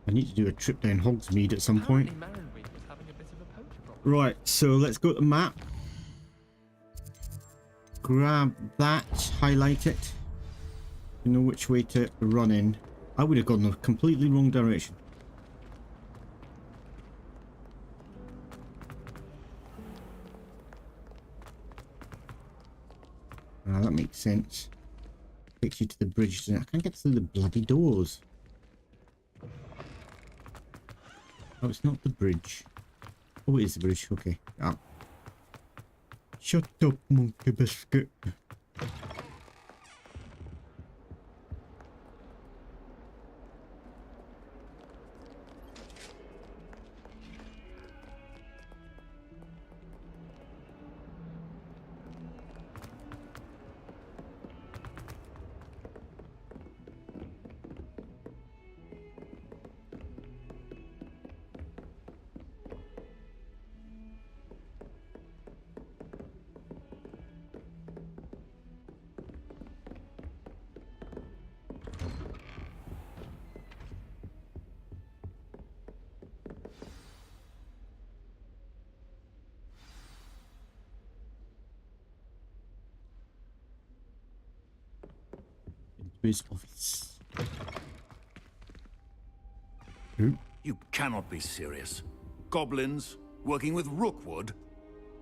I need to do a trip down Hogsmeade at some point. Right, so let's go to the map. Grab that, highlight it. You know which way to run in. I would have gone the completely wrong direction. Ah, that makes sense. Takes you to the bridge. I can't get through the bloody doors. Oh, it's not the bridge. Oh, it is the bridge. Okay. Ah. Shut up, MonkeyBiscuit. His office. You cannot be serious. Goblins working with Rookwood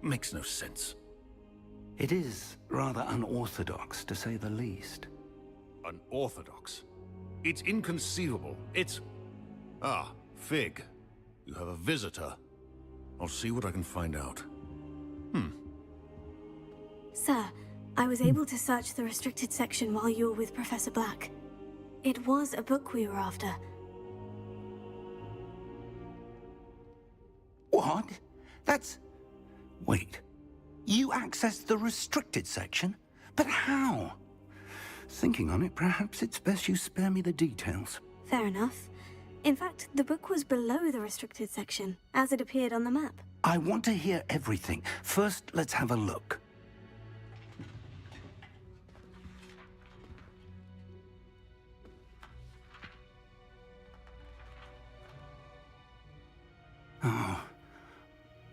makes no sense. It is rather unorthodox, to say the least. Unorthodox? It's inconceivable. It's... Ah, Fig. You have a visitor. I'll see what I can find out. Sir, I was able to search the restricted section while you were with Professor Black. It was a book we were after. What? That's... Wait. You accessed the restricted section? But how? Thinking on it, perhaps it's best you spare me the details. Fair enough. In fact, the book was below the restricted section, as it appeared on the map. I want to hear everything. First, let's have a look.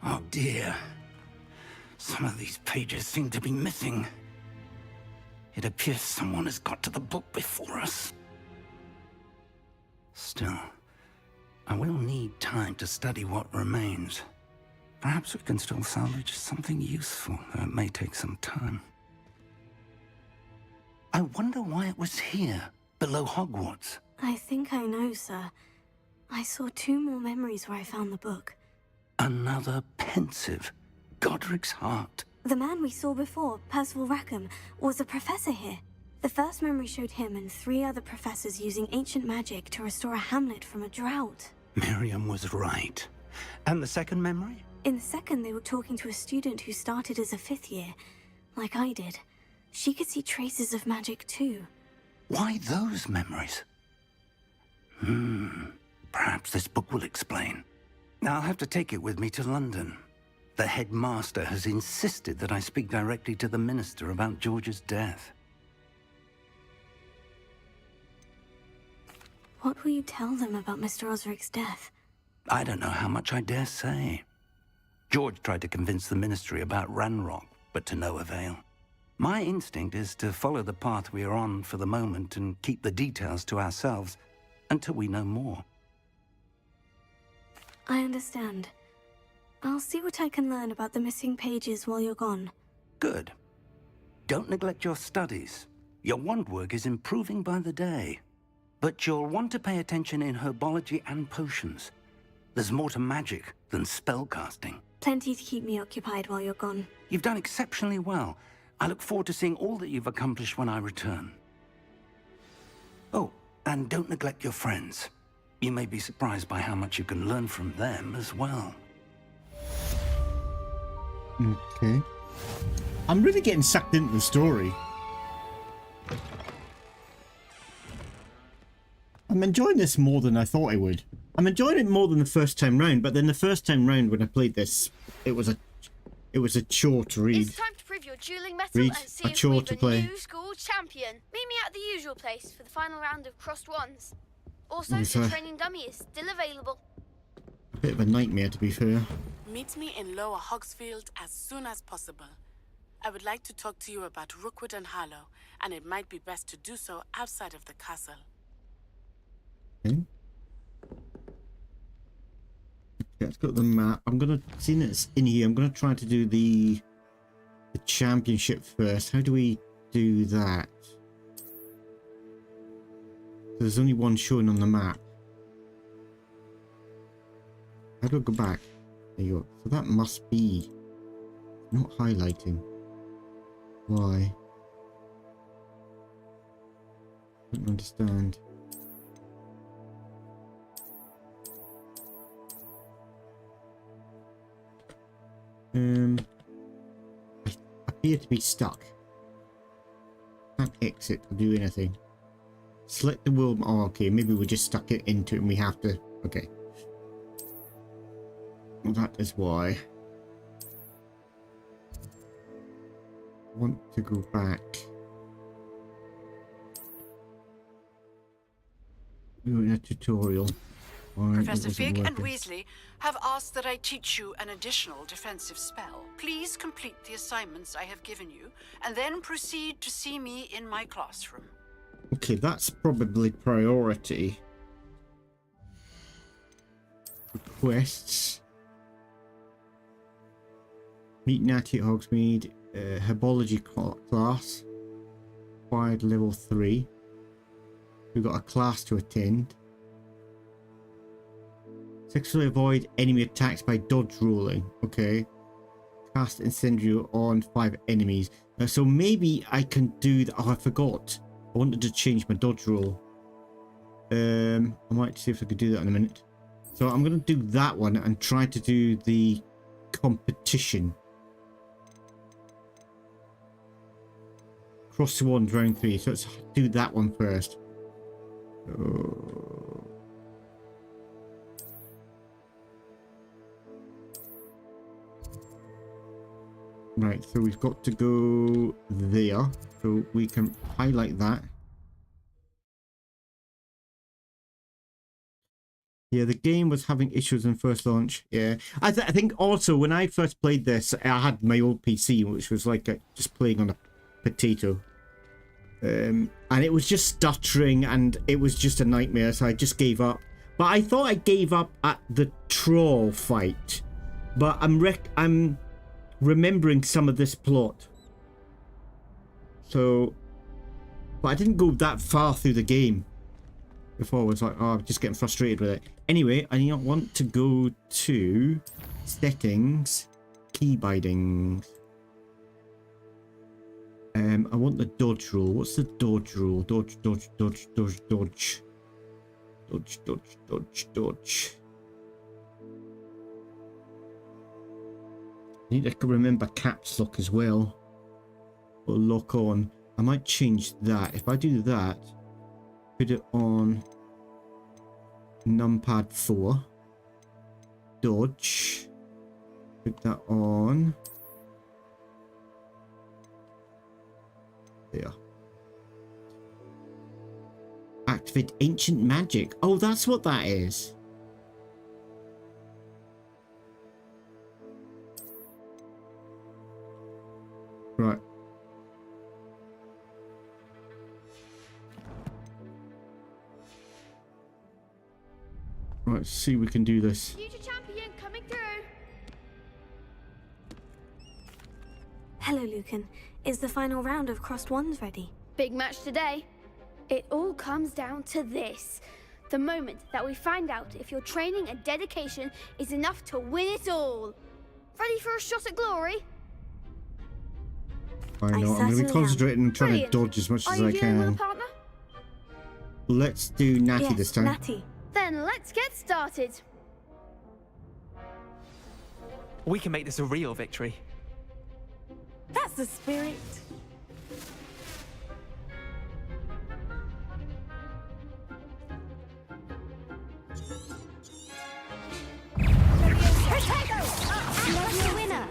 Oh dear. Some of these pages seem to be missing. It appears someone has got to the book before us. Still, I will need time to study what remains. Perhaps we can still salvage something useful, though it may take some time. I wonder why it was here, below Hogwarts. I think I know, sir. I saw 2 more memories where I found the book. Another pensive. Godric's heart. The man we saw before, Percival Rackham, was a professor here. The first memory showed him and 3 other professors using ancient magic to restore a hamlet from a drought. Miriam was right. And the second memory? In the second, they were talking to a student who started as a 5th year, like I did. She could see traces of magic too. Why those memories? Perhaps this book will explain. I'll have to take it with me to London. The headmaster has insisted that I speak directly to the minister about George's death. What will you tell them about Mr. Osric's death? I don't know how much I dare say. George tried to convince the ministry about Ranrock, but to no avail. My instinct is to follow the path we are on for the moment and keep the details to ourselves until we know more. I understand. I'll see what I can learn about the missing pages while you're gone. Good. Don't neglect your studies. Your wand work is improving by the day. But you'll want to pay attention in herbology and potions. There's more to magic than spellcasting. Plenty to keep me occupied while you're gone. You've done exceptionally well. I look forward to seeing all that you've accomplished when I return. Oh, and don't neglect your friends. You may be surprised by how much you can learn from them as well. Okay. I'm really getting sucked into the story. I'm enjoying this more than I thought I would. I'm enjoying it more than the first time round, but then the first time round when I played this, it was a chore to read. It's time to prove your dueling mettle and see if we've a new school champion. Meet me at the usual place for the final round of crossed wands. Also, the training dummy is still available. A bit of a nightmare, to be fair. Meet me in Lower Hogsfield as soon as possible. I would like to talk to you about Rookwood and Harlow, and it might be best to do so outside of the castle. Okay. Let's go to the map. I'm gonna, seeing it's in here, I'm gonna try to do the championship first. How do we do that? There's only one showing on the map. How do I go back? There you go. So that must be not highlighting. Why? I don't understand. I appear to be stuck. Can't exit or do anything. Select the world. Oh, okay. Maybe we just stuck it into it and we have to. Okay. Well, that is why. I want to go back. Doing a tutorial. Professor Fig and Weasley have asked that I teach you an additional defensive spell. Please complete the assignments I have given you, and then proceed to see me in my classroom. Okay, that's probably priority. Requests. Meet Natty at Hogsmeade. Herbology class. Acquired level 3. We've got a class to attend. Successfully avoid enemy attacks by dodge rolling. Okay. Cast incendiary on 5 enemies. So maybe I can do that. Oh, I forgot. I wanted to change my dodge roll. I might see if I could do that in a minute. So I'm going to do that one and try to do the competition. Cross the wand round 3. So let's do that one first. Right, so we've got to go there, so we can highlight that. Yeah, the game was having issues in first launch. Yeah, I think also when I first played this, I had my old PC, which was like just playing on a potato. And it was just stuttering and it was just a nightmare, so I just gave up. But I thought I gave up at the troll fight. But I'm remembering some of this plot. So, but I didn't go that far through the game before I was like, oh, I'm just getting frustrated with it. Anyway, I want to go to settings, key bindings. I want the dodge rule. What's the dodge rule? Dodge. I need to remember caps lock as well. Or lock on. I might change that. If I do that, put it on numpad 4. Dodge. Put that on. There. Activate ancient magic. Oh, that's what that is. Right. Right, let's see if we can do this. Future champion coming through. Hello, Lucan. Is the final round of Crossed Wands ready? Big match today. It all comes down to this. The moment that we find out if your training and dedication is enough to win it all. Ready for a shot at glory? I know, I'm going to be concentrating and trying to dodge as much as I can. Let's do Natty this time. Natty. Then let's get started. We can make this a real victory. That's the spirit. That's the winner.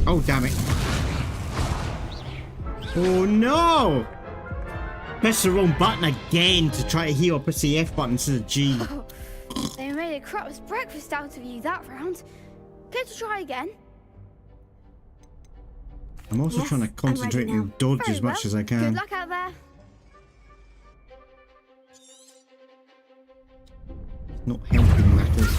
Oh, damn it. Oh, no! Press the wrong button again to try to heal. Press the F button instead of G. Oh, they made a crap's breakfast out of you that round. Care to try again? I'm also trying to concentrate and dodge as much as I can. Good luck out there. Not helping matters.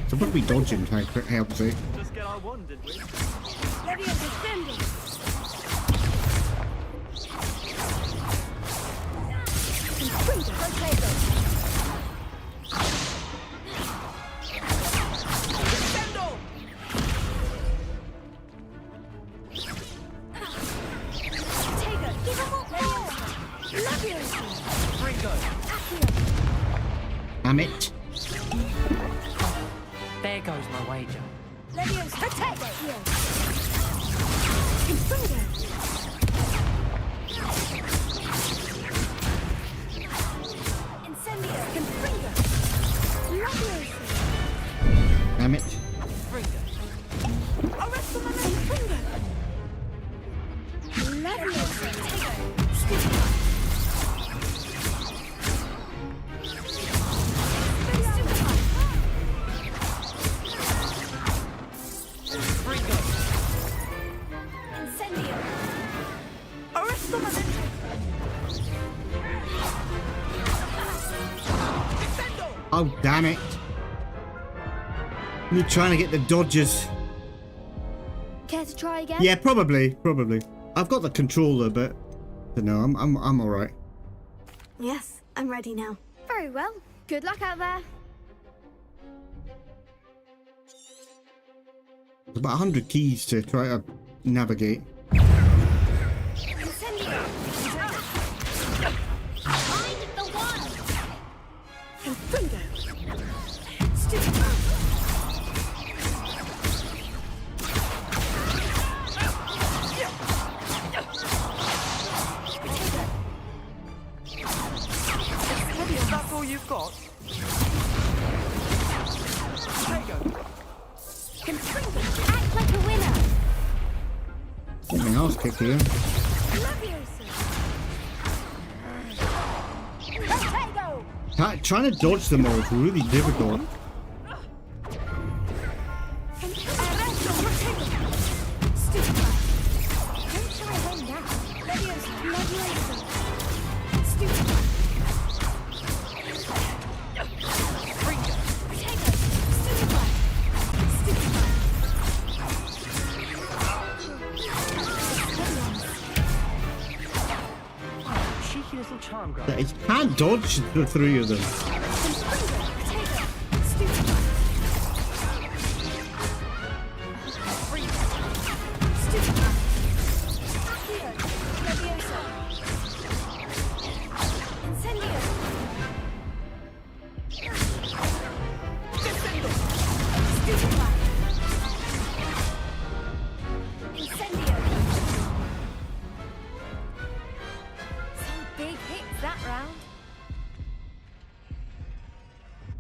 So what are we dodging, trying to help see? Just get our one, did we? Damn it. There goes my wager. Damn it. Oh, damn it. Me trying to get the dodges. Care to try again? Yeah, probably. I've got the controller, but no, I'm all right. Yes, I'm ready now. Very well. Good luck out there. About 100 keys to try to navigate. That's all you've got? Act like a winner. Something else kicked here. Trying to dodge them all is really difficult. Cheeky little charm girl. I can't dodge the three of them.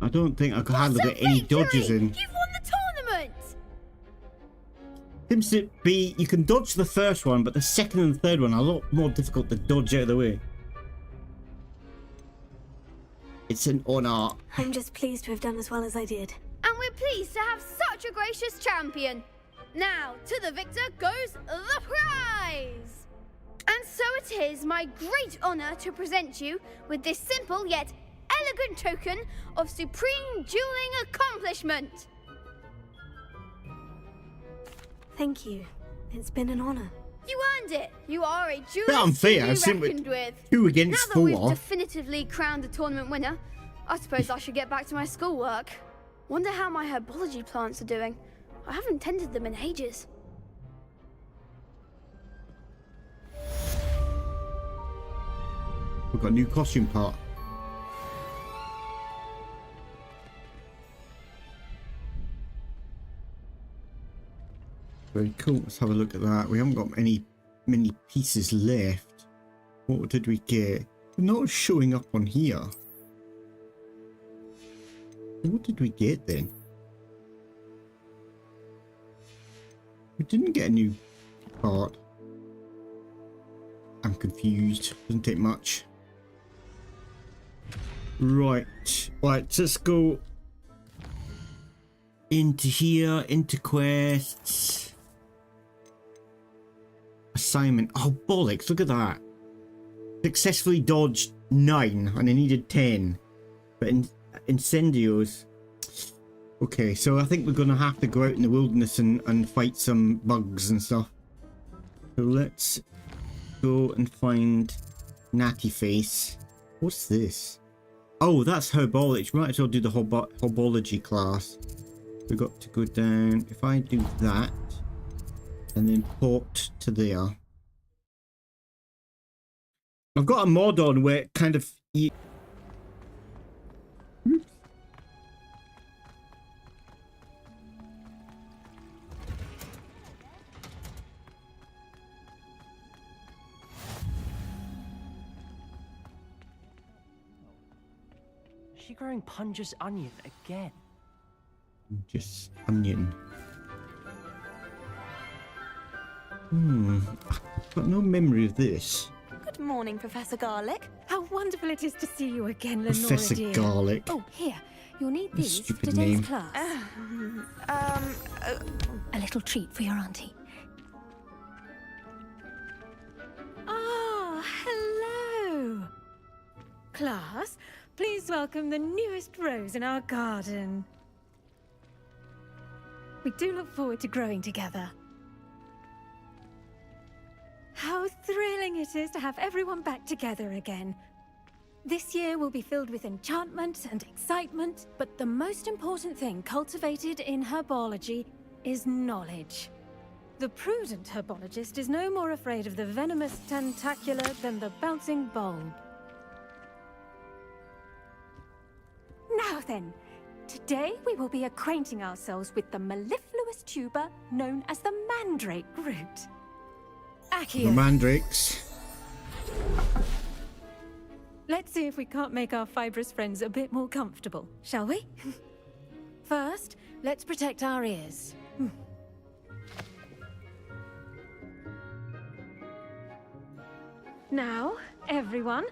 I don't think I could handle get any dodges in. You've won the tournament! Seems to be you can dodge the first one, but the second and third one are a lot more difficult to dodge out of the way. It's an honor. I'm just pleased to have done as well as I did. And we're pleased to have such a gracious champion. Now, to the victor goes the prize! And so it is my great honor to present you with this simple yet elegant token of supreme dueling accomplishment. Thank you. It's been an honor. You earned it. You are a duelist Bit unfair, to I've be seen reckoned with. 2 against Now that we've 4. definitively crowned the tournament winner, I suppose I should get back to my schoolwork. Wonder how my herbology plants are doing. I haven't tended them in ages. We've got a new costume part. Very cool. Let's have a look at that. We haven't got many pieces left. What did we get? They're not showing up on here. What did we get then? We didn't get a new part. I'm confused. Doesn't take much. Right. Right, let's go into here, into quests. Assignment. Oh, bollocks. Look at that. Successfully dodged 9 and I needed 10. But incendios. Okay, so I think we're going to have to go out in the wilderness and fight some bugs and stuff. So let's go and find Natty Face. What's this? Oh, that's herbology. Might as well do the herbology class. We've got to go down. If I do that and then port to there. I've got a mod on where it kind of... Is she growing Punja's onion again? Just onion. I've got no memory of this. Good morning, Professor Garlic. How wonderful it is to see you again, Lenora, Professor dear. Garlic. Oh, here. You'll need A these for stupid today's name. class. A little treat for your auntie. Ah, hello. Class, please welcome the newest rose in our garden. We do look forward to growing together. How thrilling it is to have everyone back together again. This year will be filled with enchantment and excitement, but the most important thing cultivated in herbology is knowledge. The prudent herbologist is no more afraid of the venomous tentacular than the bouncing bulb. Now then, today we will be acquainting ourselves with the mellifluous tuber known as the mandrake root. The mandrakes. Let's see if we can't make our fibrous friends a bit more comfortable, shall we? First, let's protect our ears. Now, everyone,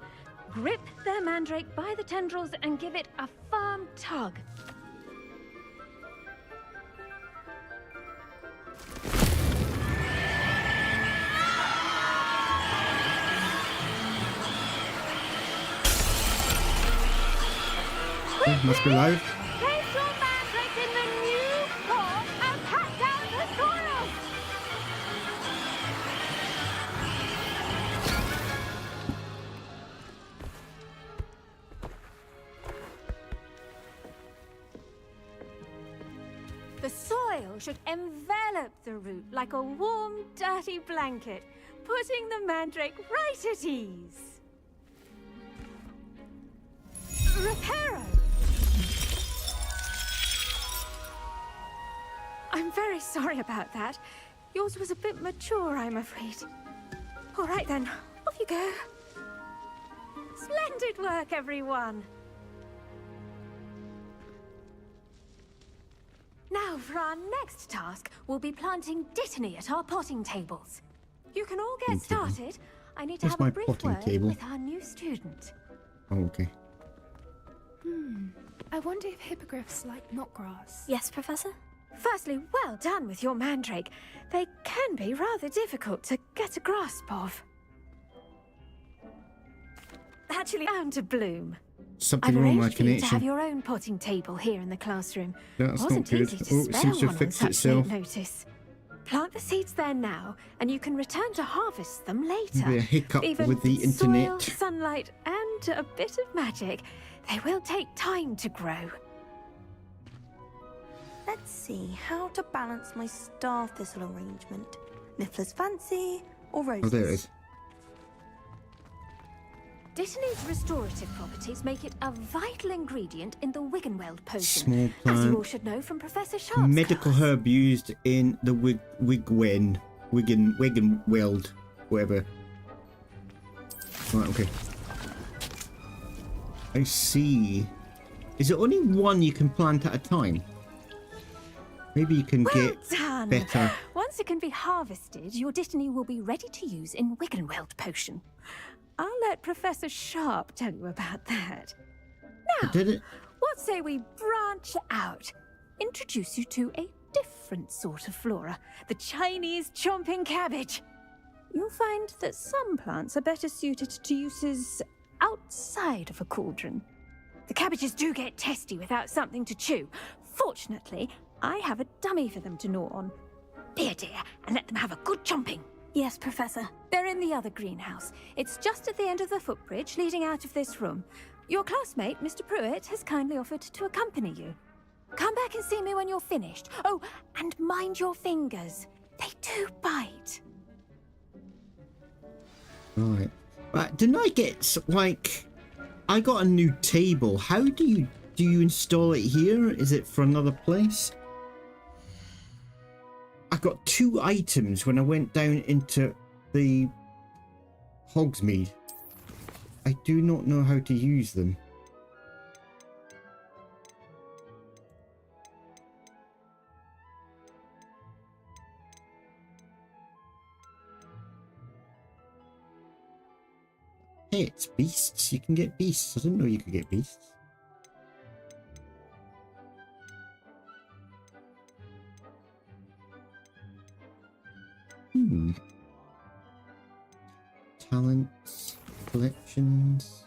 grip their mandrake by the tendrils and give it a firm tug. Must be loud. Place your mandrake in the new pot and pat down the soil! The soil should envelop the root like a warm, dirty blanket, putting the mandrake right at ease. Reparo! I'm very sorry about that. Yours was a bit mature, I'm afraid. All right then, off you go. Splendid work, everyone. Now, for our next task, we'll be planting Dittany at our potting tables. You can all get started. I need to What's have a my brief potting word table? with our new student. Oh, okay. I wonder if hippogriffs like knotgrass. Yes, Professor? Firstly, well done with your mandrake. They can be rather difficult to get a grasp of. Actually, bound to bloom. Something I've wrong with my arranged for you to have connection. your own potting table here in the classroom. That's not Wasn't good. easy to Oh, it spare seems to one have on fixed such itself. late notice. Plant the seeds there now, and you can return to harvest them later. Maybe a hiccup Even with the soil, internet. sunlight, and a bit of magic. They will take time to grow. Let's see how to balance my star thistle arrangement. Niffler's fancy or roses? Oh, there it is. Dittany's restorative properties make it a vital ingredient in the Wiggenweld potion, Small as plant. you all should know from Professor Sharp's Medical class. herb used in the Wiggenweld, whatever. Right, okay. I see. Is it only one you can plant at a time? Maybe you can Well get done! better. Once it can be harvested, your Dittany will be ready to use in Wiggenweld potion. I'll let Professor Sharp tell you about that. Now, Did it? what say we branch out? Introduce you to a different sort of flora, the Chinese chomping cabbage. You'll find that some plants are better suited to uses outside of a cauldron. The cabbages do get testy without something to chew. Fortunately, I have a dummy for them to gnaw on. Here, dear, and let them have a good chomping. Yes, Professor. They're in the other greenhouse. It's just at the end of the footbridge leading out of this room. Your classmate, Mr. Pruitt, has kindly offered to accompany you. Come back and see me when you're finished. Oh, and mind your fingers. They do bite. Right. But didn't I get, like... I got a new table. How do you install it here? Is it for another place? I got 2 items when I went down into the Hogsmeade. I do not know how to use them. Hey, it's beasts. You can get beasts. I didn't know you could get beasts. Talents, collections.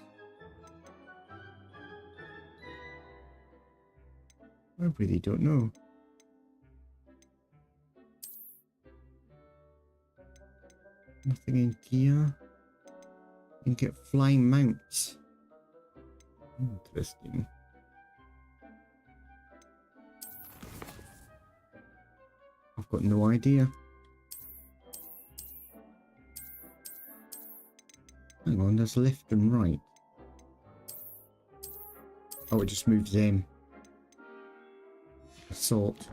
I really don't know. Nothing in gear. You can get flying mounts. Interesting. Got no idea. Hang on, there's left and right. Oh, it just moves them. Assault.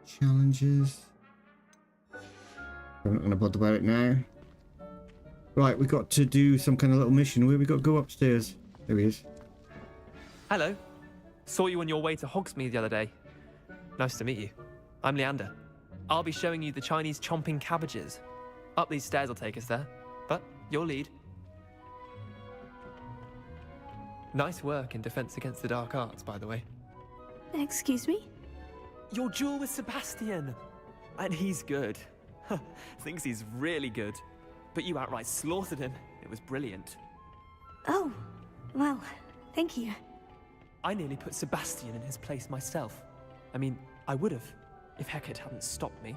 Challenges. I'm not going to bother about it now. Right, we got to do some kind of little mission. Where we got to go upstairs? There he is. Hello. Saw you on your way to Hogsmeade the other day. Nice to meet you. I'm Leander. I'll be showing you the Chinese chomping cabbages. Up these stairs will take us there, but you'll lead. Nice work in Defense Against the Dark Arts, by the way. Excuse me? Your duel with Sebastian! And he's good. Thinks he's really good. But you outright slaughtered him. It was brilliant. Oh, well, thank you. I nearly put Sebastian in his place myself. I mean, I would have, if Hecate hadn't stopped me.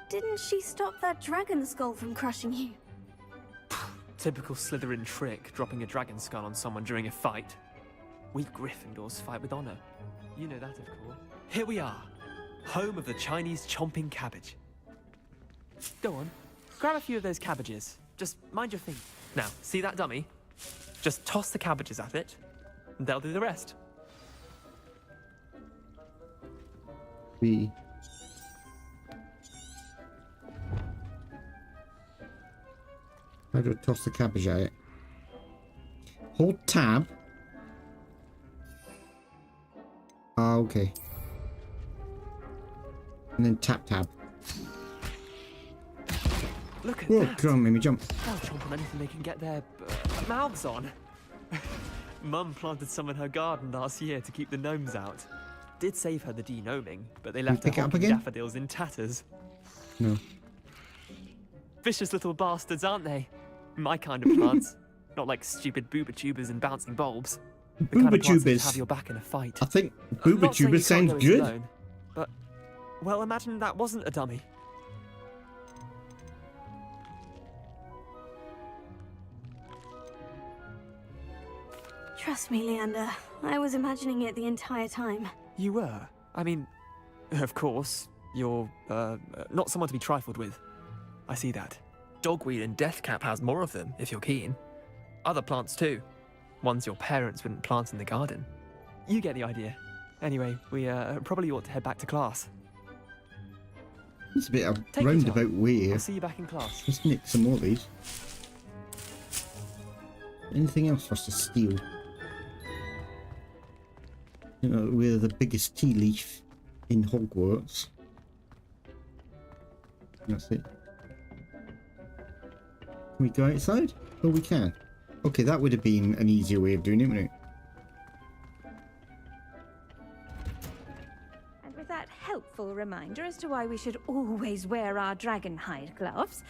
Didn't she stop that dragon skull from crushing you? Typical Slytherin trick, dropping a dragon skull on someone during a fight. We Gryffindors fight with honor. You know that, of course. Here we are, home of the Chinese chomping cabbage. Go on, grab a few of those cabbages. Just mind your feet. Now, see that dummy? Just toss the cabbages at it, and they'll do the rest. How do I toss the cabbage at it? Hold tab. Ah, okay. And then tap tab. Look at Whoa, that. come on, made me jump. They'll chomp on anything they can get their mouths on. Mum planted some in her garden last year to keep the gnomes out. Did save her the de-gnoming, but they left her pick it up honking again? daffodils in tatters. No. Vicious little bastards, aren't they? My kind of plants. Not like stupid booba-tubers and bouncing bulbs. The kind of plants that have your back in a fight. I think Not saying booba-tubers you sounds can't go it good. alone, but, well, imagine that wasn't a dummy. Trust me, Leander. I was imagining it the entire time. You were? I mean, of course, you're, not someone to be trifled with. I see that. Dogweed and Deathcap has more of them, if you're keen. Other plants too. Ones your parents wouldn't plant in the garden. You get the idea. Anyway, we probably ought to head back to class. It's a bit of Take your time. roundabout way. I'll see you back in class. Let's nick some more of these. Anything else for us to steal? You know, we're the biggest tea leaf in Hogwarts. That's it. Can we go outside? Oh, we can. Okay, that would have been an easier way of doing it, wouldn't it? And with that helpful reminder as to why we should always wear our dragon hide gloves,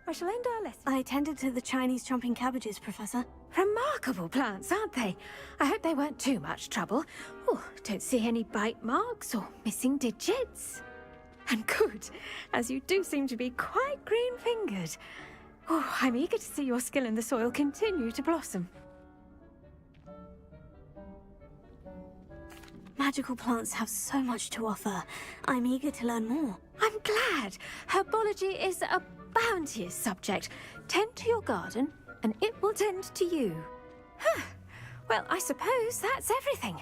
I shall end our lesson. I tended to the Chinese chomping cabbages, Professor. Remarkable plants, aren't they? I hope they weren't too much trouble. Oh, don't see any bite marks or missing digits. And good, as you do seem to be quite green-fingered. Oh, I'm eager to see your skill in the soil continue to blossom. Magical plants have so much to offer. I'm eager to learn more. I'm glad. Herbology is a bounteous subject. Tend to your garden, and it will tend to you. Huh. Well, I suppose that's everything.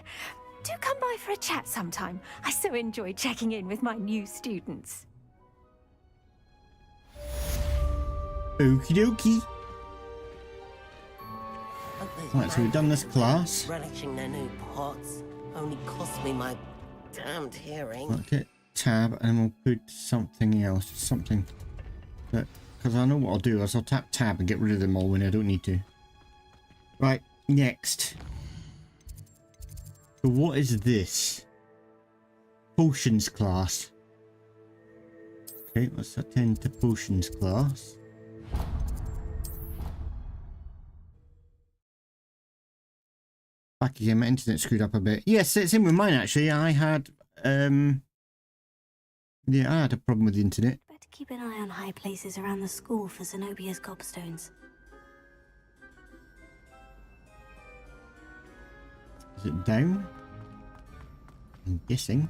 Do come by for a chat sometime. I so enjoy checking in with my new students. Okie dokie. Right, so we've done this class. Relishing their new pots only cost me my damned hearing. Okay, tab, and we'll put something else. Something that, because I know what I'll do is I'll tap tab and get rid of them all when I don't need to. Right, next. So what is this? Potions class. Okay, let's attend to potions class. Back again, my internet screwed up a bit. Yes, it's in with mine actually. I had yeah, I had a problem with the internet. Better keep an eye on high places around the school for Zenobia's gobstones. Is it down? I'm guessing.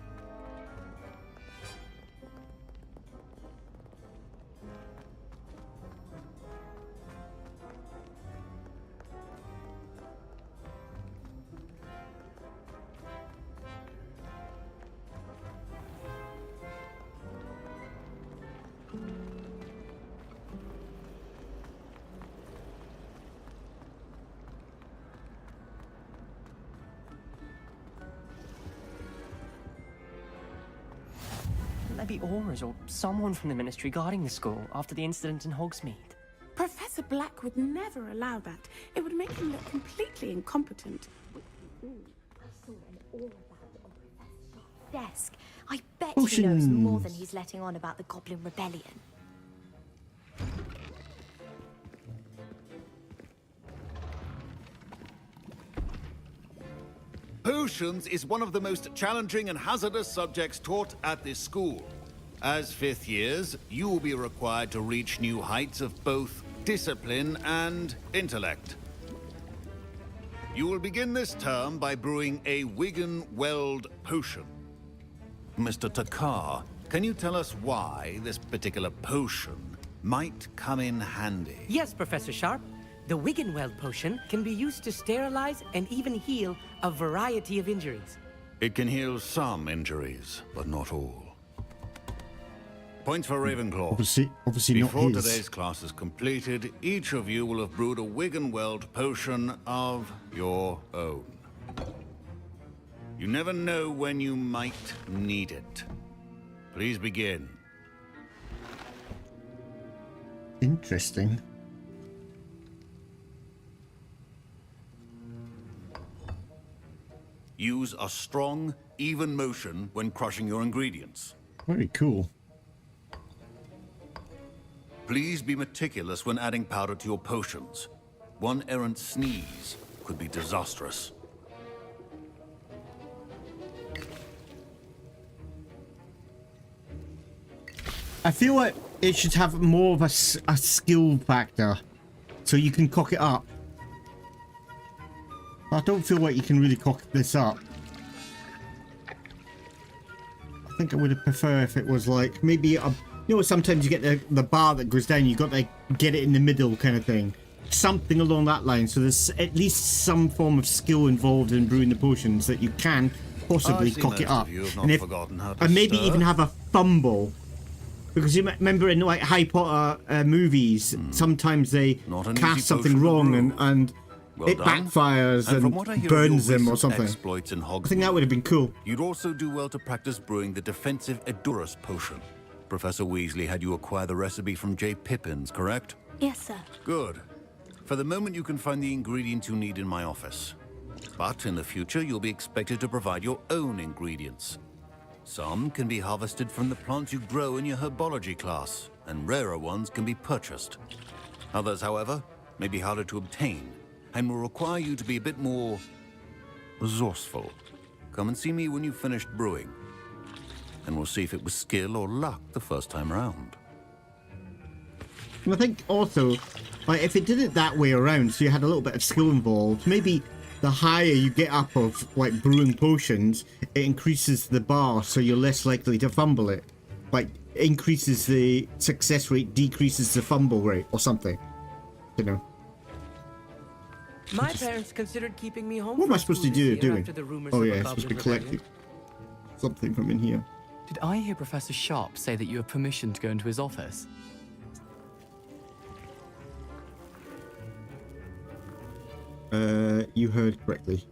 Maybe Aura's or someone from the Ministry guarding the school after the incident in Hogsmeade. Professor Black would never allow that. It would make him look completely incompetent. I saw an aura band on Professor Sharp's desk. I bet he knows more than he's letting on about the Goblin Rebellion. Potions is one of the most challenging and hazardous subjects taught at this school. As 5th years, you will be required to reach new heights of both discipline and intellect. You will begin this term by brewing a Wiggen-Weld potion. Mr. Takar, can you tell us why this particular potion might come in handy? Yes, Professor Sharp. The Wiggen-Weld potion can be used to sterilize and even heal a variety of injuries. It can heal some injuries, but not all. Points for Ravenclaw. Obviously Before not his. today's class is completed, each of you will have brewed a Wiggen-Weld potion of your own. You never know when you might need it. Please begin. Interesting. Use a strong, even motion when crushing your ingredients. Very cool. Please be meticulous when adding powder to your potions. One errant sneeze could be disastrous. I feel like it should have more of a skill factor, so you can cock it up. I don't feel like you can really cock this up. I think I would have preferred if it was like maybe a, you know, sometimes you get the bar that goes down, you got to get it in the middle kind of thing. Something along that line, so there's at least some form of skill involved in brewing the potions that you can possibly cock it up. And maybe even have a fumble. Because you remember in like Harry Potter movies, sometimes they cast something wrong and it backfires and burns them or something. I think that would have been cool. You'd also do well to practice brewing the defensive Edurus potion. Professor Weasley had you acquire the recipe from J. Pippin's, correct? Yes, sir. Good. For the moment, you can find the ingredients you need in my office. But in the future, you'll be expected to provide your own ingredients. Some can be harvested from the plants you grow in your herbology class, and rarer ones can be purchased. Others, however, may be harder to obtain, and will require you to be a bit more resourceful. Come and see me when you've finished brewing, and we'll see if it was skill or luck the first time around. And I think also, like, if it did it that way around, so you had a little bit of skill involved, maybe the higher you get up of like brewing potions, it increases the bar, so you're less likely to fumble it. Like, increases the success rate, decreases the fumble rate, or something. You know. My parents considered keeping me home. What am I supposed to do? Doing? Oh yeah, of it's a supposed to be Goblin collecting something from in here. Did I hear Professor Sharp say that you have permission to go into his office? You heard correctly.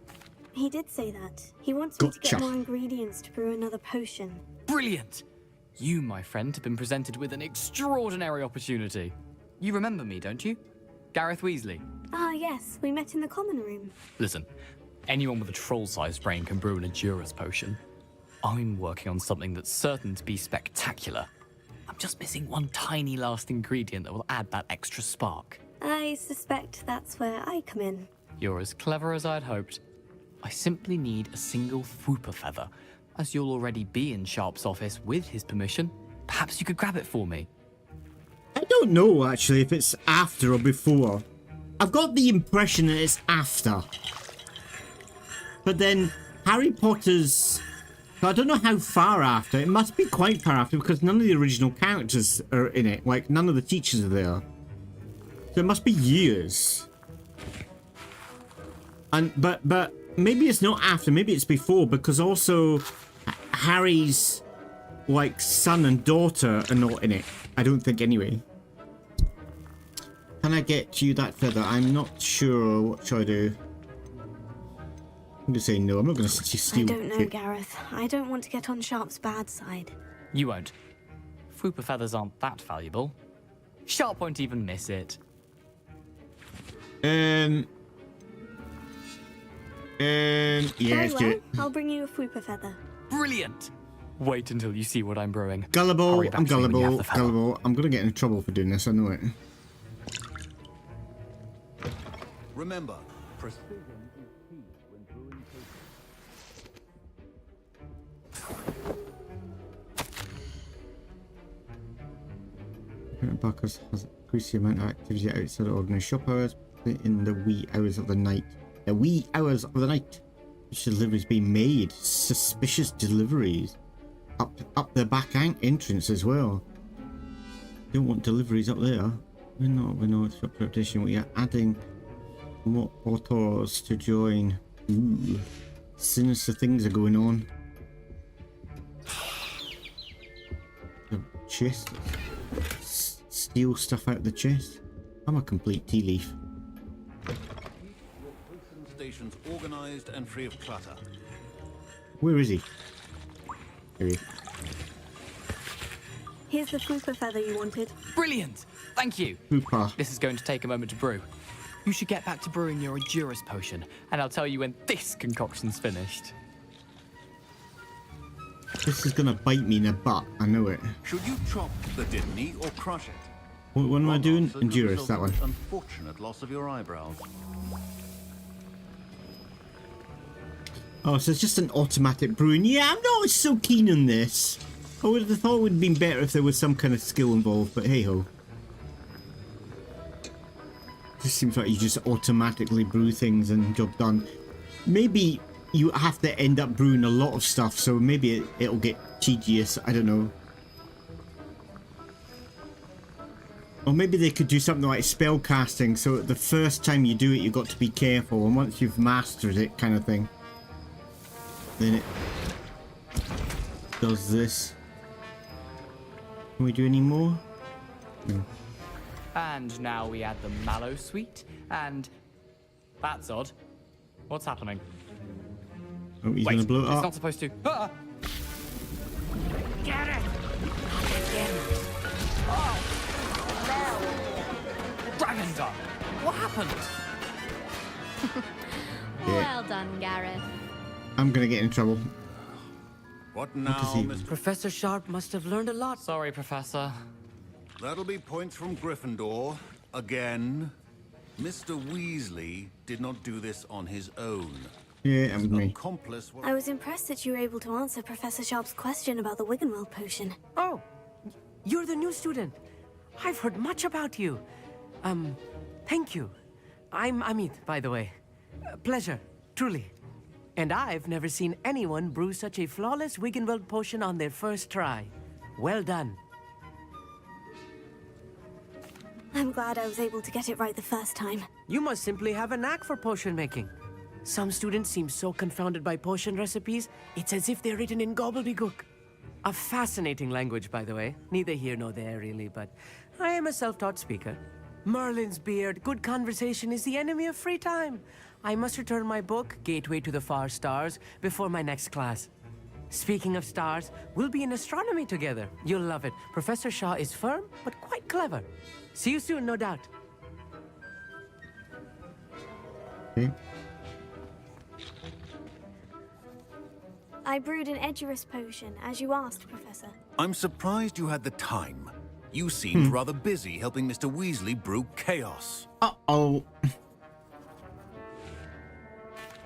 He did say that. He wants me to get more ingredients to brew another potion. Brilliant! You, my friend, have been presented with an extraordinary opportunity. You remember me, don't you? Gareth Weasley. Ah, yes. We met in the common room. Listen, anyone with a troll-sized brain can brew an Edurus potion. I'm working on something that's certain to be spectacular. I'm just missing one tiny last ingredient that will add that extra spark. I suspect that's where I come in. You're as clever as I'd hoped. I simply need a single Fwooper feather. As you'll already be in Sharp's office with his permission, perhaps you could grab it for me. I don't know, actually, if it's after or before. I've got the impression that it's after. But then Harry Potter's... I don't know how far after. It must be quite far after because none of the original characters are in it. Like, none of the teachers are there. So it must be years. And but maybe it's not after. Maybe it's before because also Harry's like son and daughter are not in it. I don't think anyway. Can I get you that feather? I'm not sure. What should I do? I'm gonna say no. I'm not gonna steal. I don't know, Gareth. I don't want to get on Sharp's bad side. You won't. Fwooper feathers aren't that valuable. Sharp won't even miss it. Yeah, Very well. I'll bring you a Fwooper feather. Brilliant! Wait until you see what I'm brewing. Gullible. I'm gullible. Gullible. I'm gonna get in trouble for doing this. I know it. Remember, Barkers has increased the amount of activity outside of ordinary shop hours in the wee hours of the night. The wee hours of the night. Which deliveries being made? Suspicious deliveries. Up the back entrance as well. Don't want deliveries up there. We know it's shop reputation. We are adding more authors to join. Ooh. Sinister things are going on. The chest. Steal stuff out of the chest. I'm a complete tea leaf. stations organized and free of clutter. Where is he? Here he is. Here's the Fwooper feather you wanted. Brilliant! Thank you. Fwooper. This is going to take a moment to brew. You should get back to brewing your Endurance potion, and I'll tell you when this concoction's finished. This is gonna bite me in the butt, I know it. Should you chop the Didney or crush it? What am I doing? Endurance, that one. Unfortunate loss of your eyebrows. Oh, so it's just an automatic brewing. Yeah, I'm not so keen on this. I would have thought it would have been better if there was some kind of skill involved, but hey ho. Just seems like you just automatically brew things and job done. Maybe you have to end up brewing a lot of stuff, so maybe it'll get tedious, I don't know. Or maybe they could do something like spell casting, so the first time you do it you've got to be careful, and once you've mastered it kind of thing, then it does this. Can we do any more? No. And now we add the mallow sweet, and that's odd. What's happening? Oh, he's Wait, gonna blow it it's up. not supposed to. Ah! Get it! Oh! No! Dragon Dog! What happened? Yeah. Well done, Gareth. I'm gonna get in trouble. What now, Mr. Professor Sharp must have learned a lot. Sorry, Professor. That'll be points from Gryffindor. Again. Mr. Weasley did not do this on his own. Yeah, I'm with me. Accomplice was... I was impressed that you were able to answer Professor Sharp's question about the Wiggenweld potion. Oh, you're the new student. I've heard much about you. Thank you. I'm Amit, by the way. Pleasure, truly. And I've never seen anyone brew such a flawless Wiggenweld potion on their first try. Well done. I'm glad I was able to get it right the first time. You must simply have a knack for potion making. Some students seem so confounded by potion recipes, it's as if they're written in gobbledygook. A fascinating language, by the way. Neither here nor there, really, but I am a self-taught speaker. Merlin's beard, good conversation is the enemy of free time. I must return my book, Gateway to the Far Stars, before my next class. Speaking of stars, we'll be in astronomy together. You'll love it. Professor Shaw is firm, but quite clever. See you soon, no doubt. Okay. I brewed an Edurus potion, as you asked, Professor. I'm surprised you had the time. You seemed rather busy helping Mr. Weasley brew chaos. Uh-oh.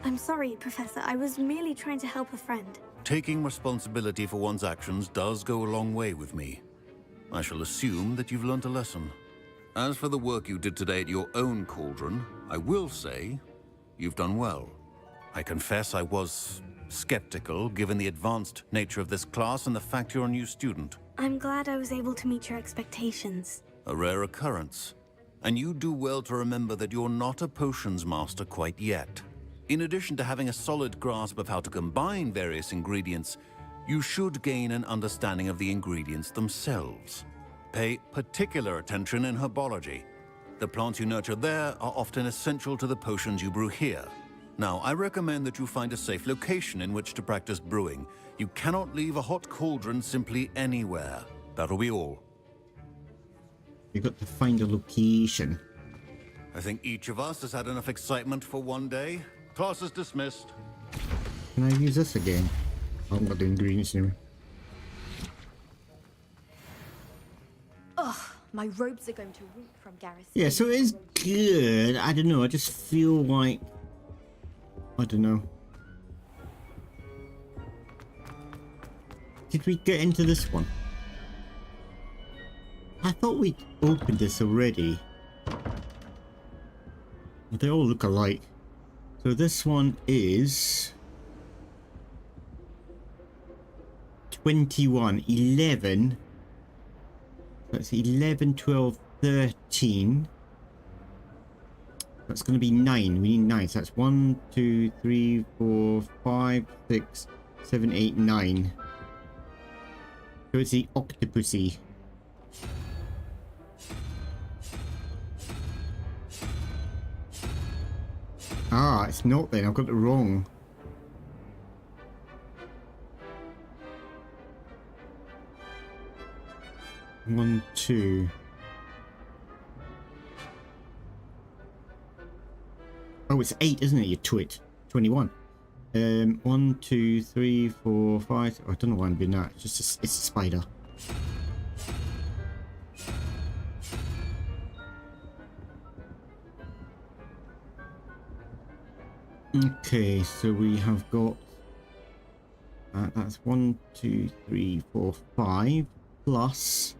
I'm sorry, Professor. I was merely trying to help a friend. Taking responsibility for one's actions does go a long way with me. I shall assume that you've learnt a lesson. As for the work you did today at your own cauldron, I will say you've done well. I confess I was skeptical, given the advanced nature of this class and the fact you're a new student. I'm glad I was able to meet your expectations. A rare occurrence. And you do well to remember that you're not a potions master quite yet. In addition to having a solid grasp of how to combine various ingredients, you should gain an understanding of the ingredients themselves. Pay particular attention in herbology. The plants you nurture there are often essential to the potions you brew here. Now, I recommend that you find a safe location in which to practice brewing. You cannot leave a hot cauldron simply anywhere. That'll be all. You got to find a location. I think each of us has had enough excitement for one day. Class is dismissed. Can I use this again? I haven't got the ingredients anyway. Ugh, my robes are going to reek from Gareth. Yeah, so it is good. I don't know. I just feel like... I don't know. Did we get into this one? I thought we'd opened this already. They all look alike. So this one is 21, 11. That's 11, 12, 13. That's going to be 9. We need 9. So that's 1, 2, 3, 4, 5, 6, 7, 8, 9. So it's the Octopussy. Ah, it's not then. I've got it wrong. One, two. Oh, it's 8, isn't it, you twit? 21. 1, 2, 3, 4, 5. Oh, I don't know why I'm doing that. It's just it's a spider. Okay, so we have got that's 1, 2, 3, 4, 5 plus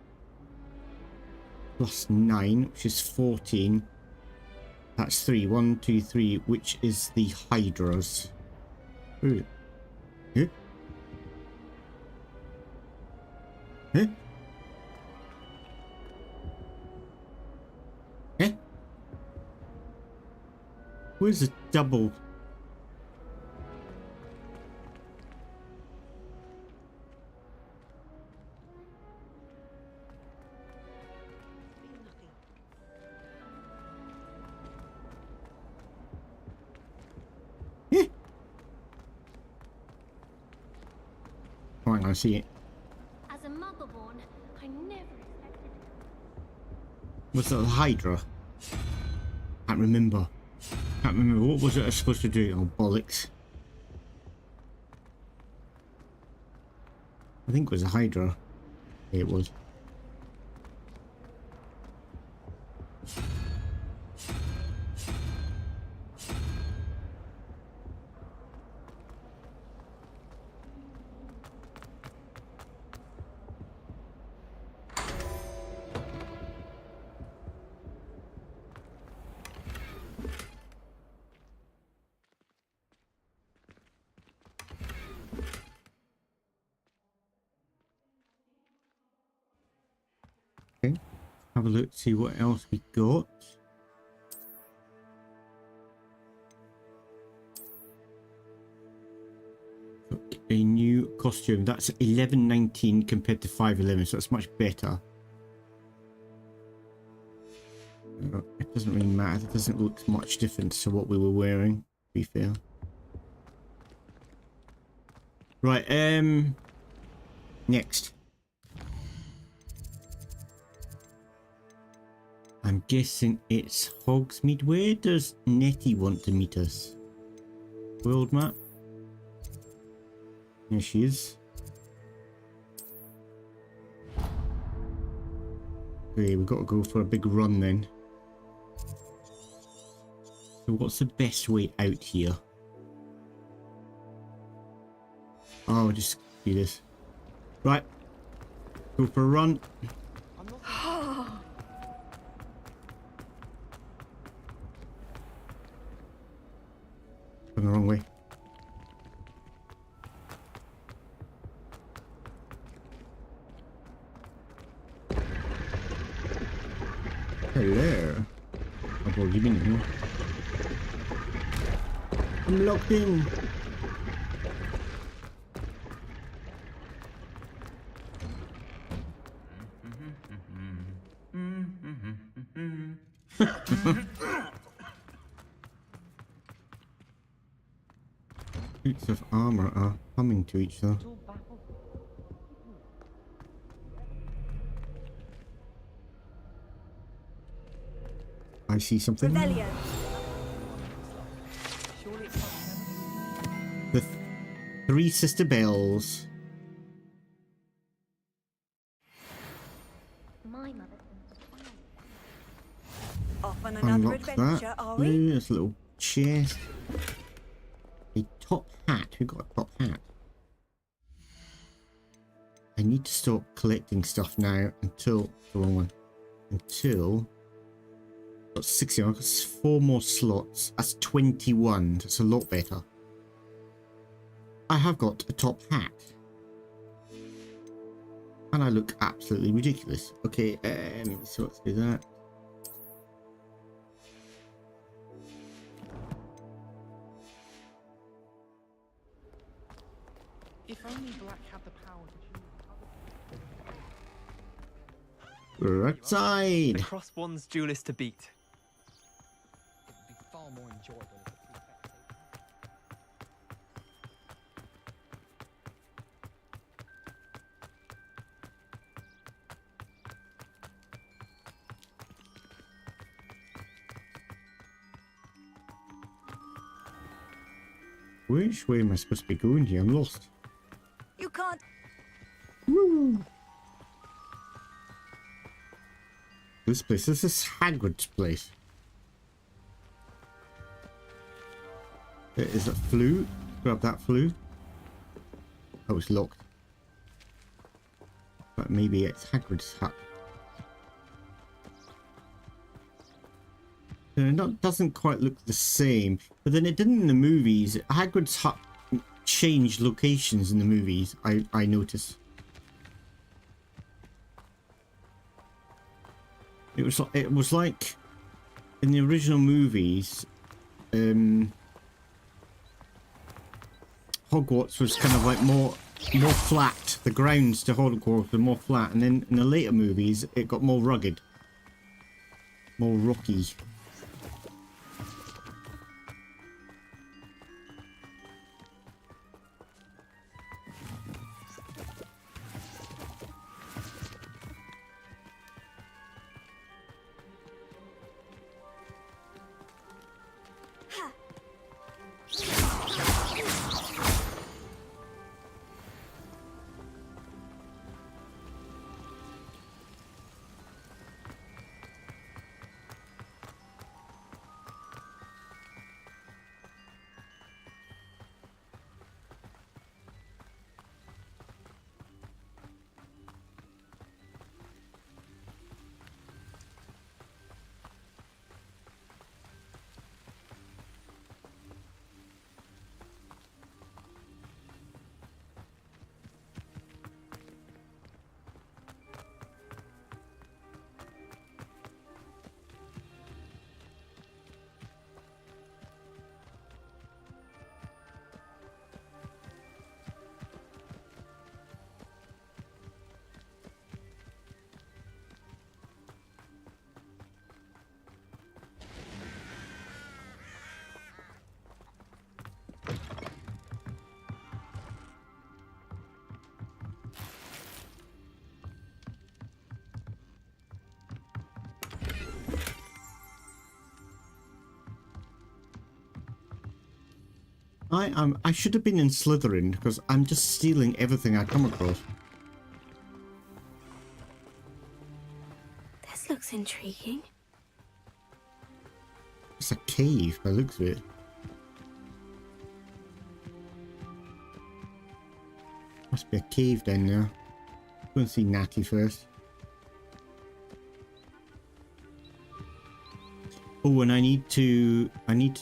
9, which is 14. That's 3. 1, 2, 3, which is the Hydras. Ooh. Huh? Huh? Eh? Where's the double? I see it. As a motherborn, I never expected. Was that the Hydra? Can't remember. Can't remember. What was it I was supposed to do? Oh, bollocks. I think it was a Hydra. Yeah, it was. Have a look, see what else we got. A new costume. That's 11.19 compared to 5.11, so it's much better. It doesn't really matter. It doesn't look much different to what we were wearing, to be fair. Right, next. I'm guessing it's Hogsmeade. Where does Nettie want to meet us? World map? There she is. Okay, we've got to go for a big run then. So what's the best way out here? Oh, I'll just do this. Right. Go for a run. Going the wrong way. Hello. I've already been here. I'm locked in. Suits of armor are humming to each other. I see something. Revelio. The three sister bells. My mother. Off on another Unlock adventure, that. are we? Ooh, there's a little chest. A top hat. Who got a top hat? I need to stop collecting stuff now until the wrong one. Until got 60. I've got 4 more slots. That's 21. That's a lot better. I have got a top hat. And I look absolutely ridiculous. Okay, so let's do that. If only Black had the power to choose. We're outside. The cross one's duelist to beat. It would be far more enjoyable if the two Which way am I supposed to be going here? I'm lost. You can't. Woo! This place. This is Hagrid's place. There is a flute. Grab that flute. Oh, it's locked. But maybe it's Hagrid's hut. It doesn't quite look the same, but then it didn't in the movies. Hagrid's hut changed locations in the movies. I noticed. It was like in the original movies. Hogwarts was kind of like more flat. The grounds to Hogwarts were more flat, and then in the later movies it got more rugged, more rocky. I should have been in Slytherin because I'm just stealing everything I come across. This looks intriguing. It's a cave by the looks of it. Must be a cave down there. Go and see Natty first. Oh, and I need to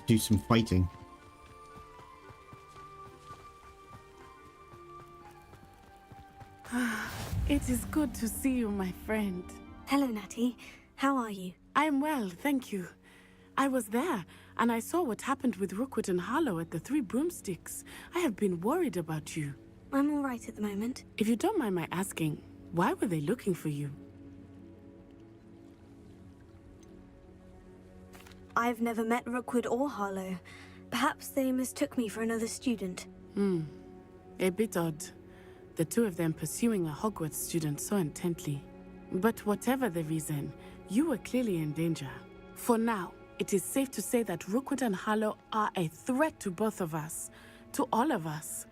do some fighting. It is good to see you, my friend. Hello, Natty. How are you? I'm well, thank you. I was there, and I saw what happened with Rookwood and Harlow at the Three Broomsticks. I have been worried about you. I'm all right at the moment. If you don't mind my asking, why were they looking for you? I've never met Rookwood or Harlow. Perhaps they mistook me for another student. A bit odd. The two of them pursuing a Hogwarts student so intently. But whatever the reason, you were clearly in danger. For now, it is safe to say that Rookwood and Harlow are a threat to both of us. To all of us.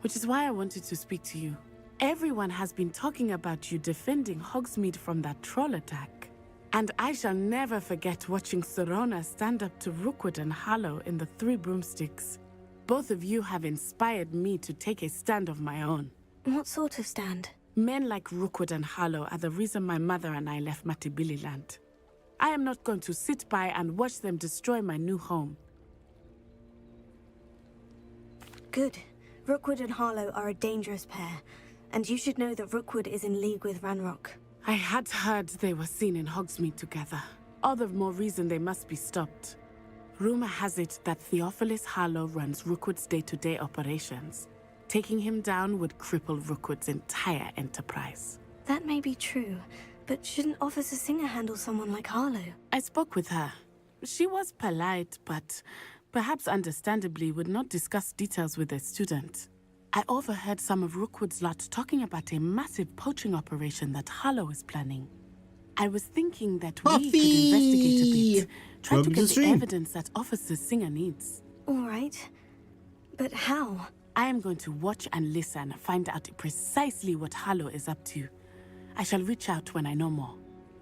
Which is why I wanted to speak to you. Everyone has been talking about you defending Hogsmeade from that troll attack. And I shall never forget watching Serona stand up to Rookwood and Harlow in the Three Broomsticks. Both of you have inspired me to take a stand of my own. What sort of stand? Men like Rookwood and Harlow are the reason my mother and I left Matabeleland. I am not going to sit by and watch them destroy my new home. Good. Rookwood and Harlow are a dangerous pair, and you should know that Rookwood is in league with Ranrock. I had heard they were seen in Hogsmeade together. All the more reason they must be stopped. Rumor has it that Theophilus Harlow runs Rookwood's day-to-day operations. Taking him down would cripple Rookwood's entire enterprise. That may be true, but shouldn't Officer Singer handle someone like Harlow? I spoke with her. She was polite, but perhaps understandably would not discuss details with a student. I overheard some of Rookwood's lot talking about a massive poaching operation that Harlow is planning. I was thinking that we could investigate a bit. Try to get the evidence that Officer Singer needs. All right. But how? I am going to watch and listen, find out precisely what Harlow is up to. I shall reach out when I know more.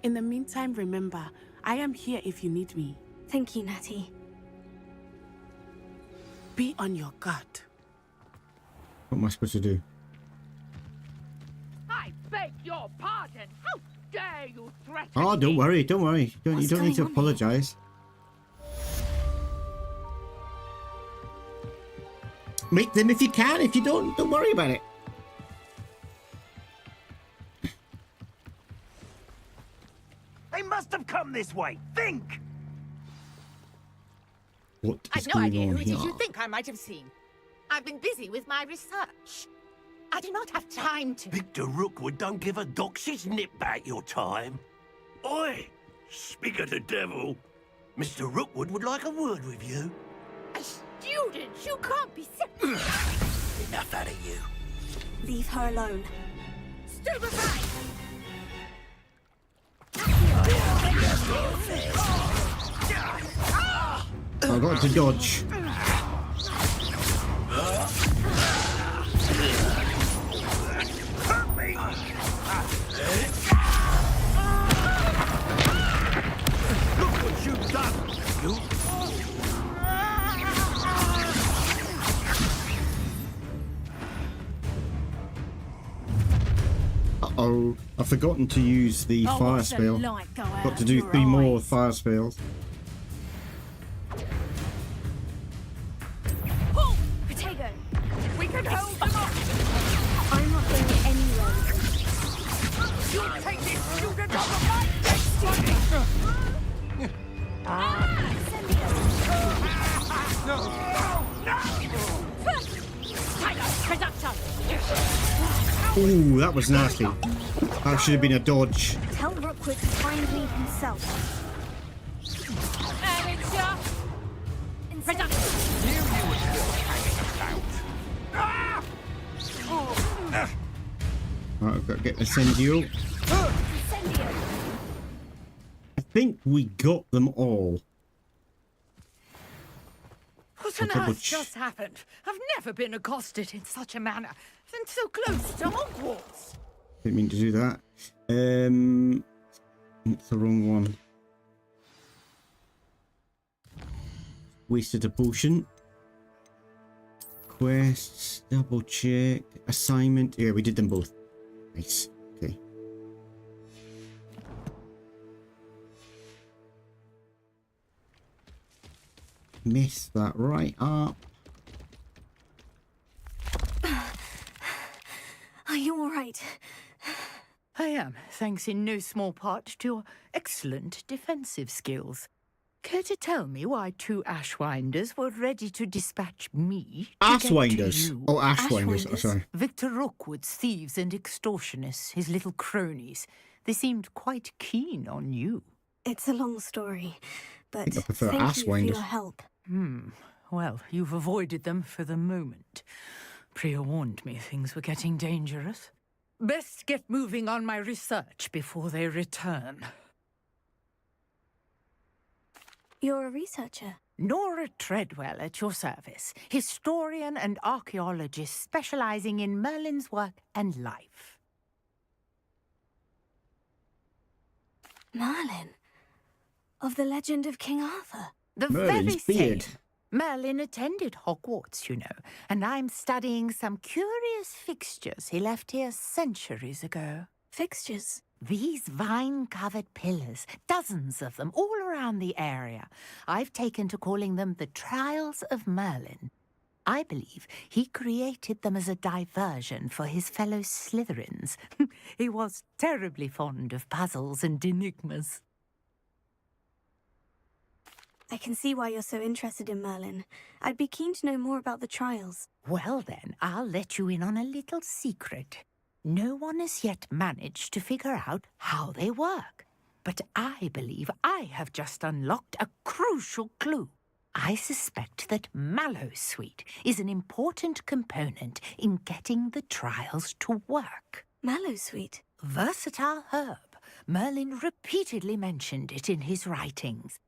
In the meantime, remember, I am here if you need me. Thank you, Natty. Be on your guard. What am I supposed to do? I beg your pardon. How dare you threaten Oh, don't me? worry, don't worry. You don't need to apologize. Make them if you can. If you don't worry about it. They must have come this way. Think! What is I've no going idea on who it here? is you think I might have seen. I've been busy with my research. I do not have time to... Victor Rookwood don't give a doxy's nip back your time. Oi! Speak of the devil. Mr. Rookwood would like a word with you. A student? You can't be... Enough out of you. Leave her alone. Stupefy! I got to dodge. Hurt me! Look what you've done, you! Uh-oh. I've forgotten to use the fire spell. Got to do 3 more fire spells. Protego! We can hold them off! I'm not going anywhere. You'll take this student off of my destiny! Ooh, that was nasty. That should have been a dodge. Tell Rookwood to find me himself. Right, I've got to get Incendio. I think we got them all. What on earth just happened? I've never been accosted in such a manner, and so close to Hogwarts. Didn't mean to do that. It's the wrong one. Wasted a potion. Quests, double check. Assignment. Yeah, we did them both. Nice. Okay. Messed that right up. Are you all right? I am, thanks in no small part to your excellent defensive skills. Care to tell me why 2 Ashwinders were ready to dispatch me to Ashwinders? get to you? Oh, Ashwinders. Oh, sorry. Victor Rookwood's thieves and extortionists, his little cronies. They seemed quite keen on you. It's a long story, but I prefer thank you for Ashwinders. your help. Well, you've avoided them for the moment. Priya warned me things were getting dangerous. Best get moving on my research before they return. You're a researcher? Nora Treadwell at your service, historian and archaeologist specializing in Merlin's work and life. Merlin? Of the legend of King Arthur? The Merlin's very beard. same. Merlin attended Hogwarts, you know, and I'm studying some curious fixtures he left here centuries ago. Fixtures? These vine-covered pillars, dozens of them, all around the area. I've taken to calling them the Trials of Merlin. I believe he created them as a diversion for his fellow Slytherins. He was terribly fond of puzzles and enigmas. I can see why you're so interested in Merlin. I'd be keen to know more about the trials. Well then, I'll let you in on a little secret. No one has yet managed to figure out how they work. But I believe I have just unlocked a crucial clue. I suspect that Mallowsweet is an important component in getting the trials to work. Mallowsweet? Versatile herb. Merlin repeatedly mentioned it in his writings.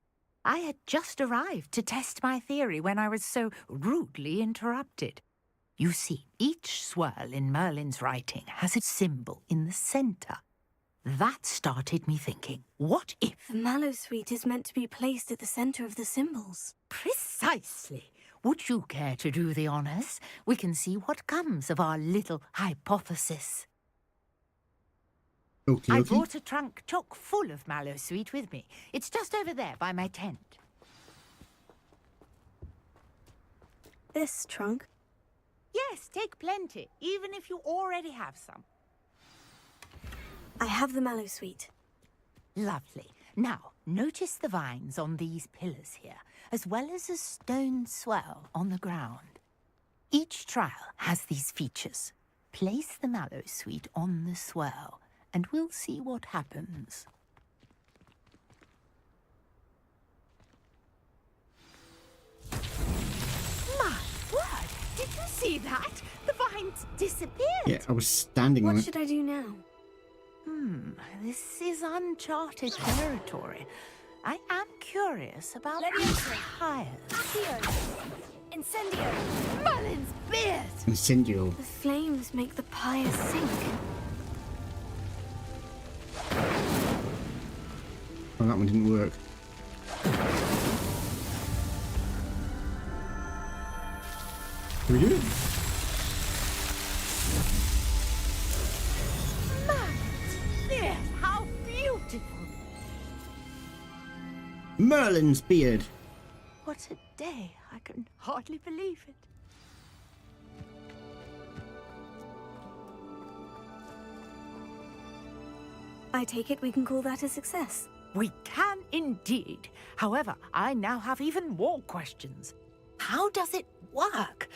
I had just arrived to test my theory when I was so rudely interrupted. You see, each swirl in Merlin's writing has a symbol in the center. That started me thinking, what if... The Mallowsweet is meant to be placed at the center of the symbols. Precisely. Would you care to do the honors? We can see what comes of our little hypothesis. I brought a trunk chock full of Mallowsweet with me. It's just over there by my tent. This trunk? Yes, take plenty, even if you already have some. I have the Mallowsweet. Lovely. Now, notice the vines on these pillars here, as well as a stone swirl on the ground. Each trial has these features. Place the Mallowsweet on the swirl, and we'll see what happens. My word! Did you see that? The vines disappeared! Yeah, I was standing on What it. should I do now? This is uncharted territory. I am curious about hires. Incendio! Merlin's beard! Incendio. The flames make the pyre sink. Oh, that one didn't work. Can we do it? Yes, how beautiful! Merlin's beard. What a day! I can hardly believe it. I take it we can call that a success. We can indeed. However, I now have even more questions. How does it work?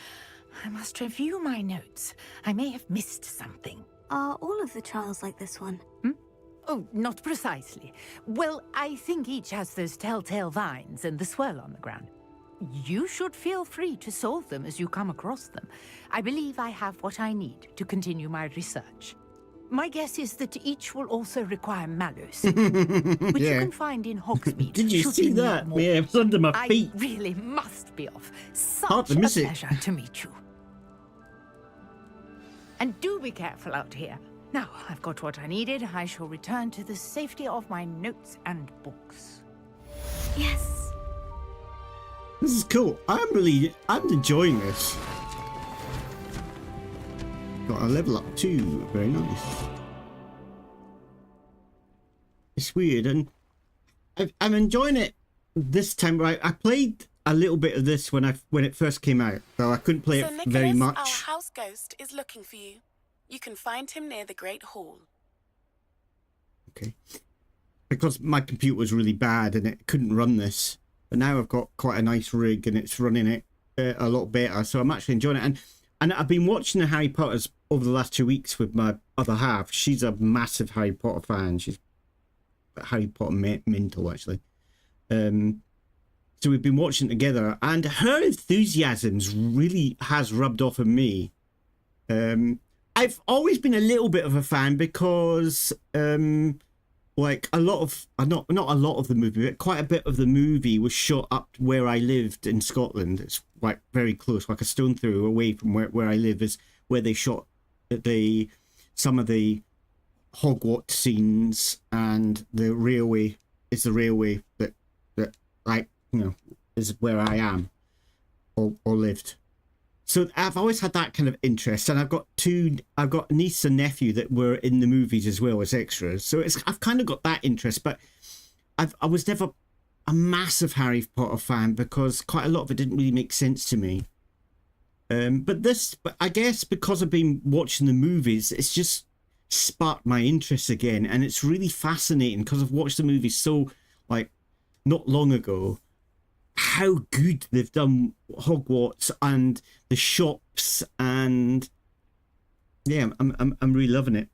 I must review my notes. I may have missed something. Are all of the trials like this one? Oh, not precisely. Well, I think each has those telltale vines and the swirl on the ground. You should feel free to solve them as you come across them. I believe I have what I need to continue my research. My guess is that each will also require mallows, which you can find in Hogsmeade. Did you should see need that? more. Yeah, it was under my feet. I really must be off. Hard Such to a miss it. pleasure to meet you. And do be careful out here. Now, I've got what I needed. I shall return to the safety of my notes and books. Yes. This is cool. I'm enjoying this. Got a level up too. Very nice. It's weird, and I'm enjoying it this time. Right, I played a little bit of this when it first came out, though I couldn't play it Nicholas, very much. Our house ghost is looking for you. You can find him near the Great Hall. okay. Because my computer was really bad and it couldn't run this. But now I've got quite a nice rig and it's running it a lot better. So I'm actually enjoying it. And I've been watching the Harry Potters over the last 2 weeks with my other half. She's a massive Harry Potter fan. She's Harry Potter mental, actually. So we've been watching together, and her enthusiasms really has rubbed off on me. I've always been a little bit of a fan because, like a lot of, not a lot of the movie, but quite a bit of the movie was shot up where I lived in Scotland. It's like very close, like a stone throw away from where I live is where they shot some of the Hogwarts scenes, and the railway is the railway that I, you know, is where I am or lived. So I've always had that kind of interest, and I've got a niece and nephew that were in the movies as well as extras. So I've kind of got that interest, but I was never a massive Harry Potter fan because quite a lot of it didn't really make sense to me. But I guess because I've been watching the movies, it's just sparked my interest again, and it's really fascinating because I've watched the movies so like not long ago. How good they've done Hogwarts and the shops, and yeah, I'm really loving it.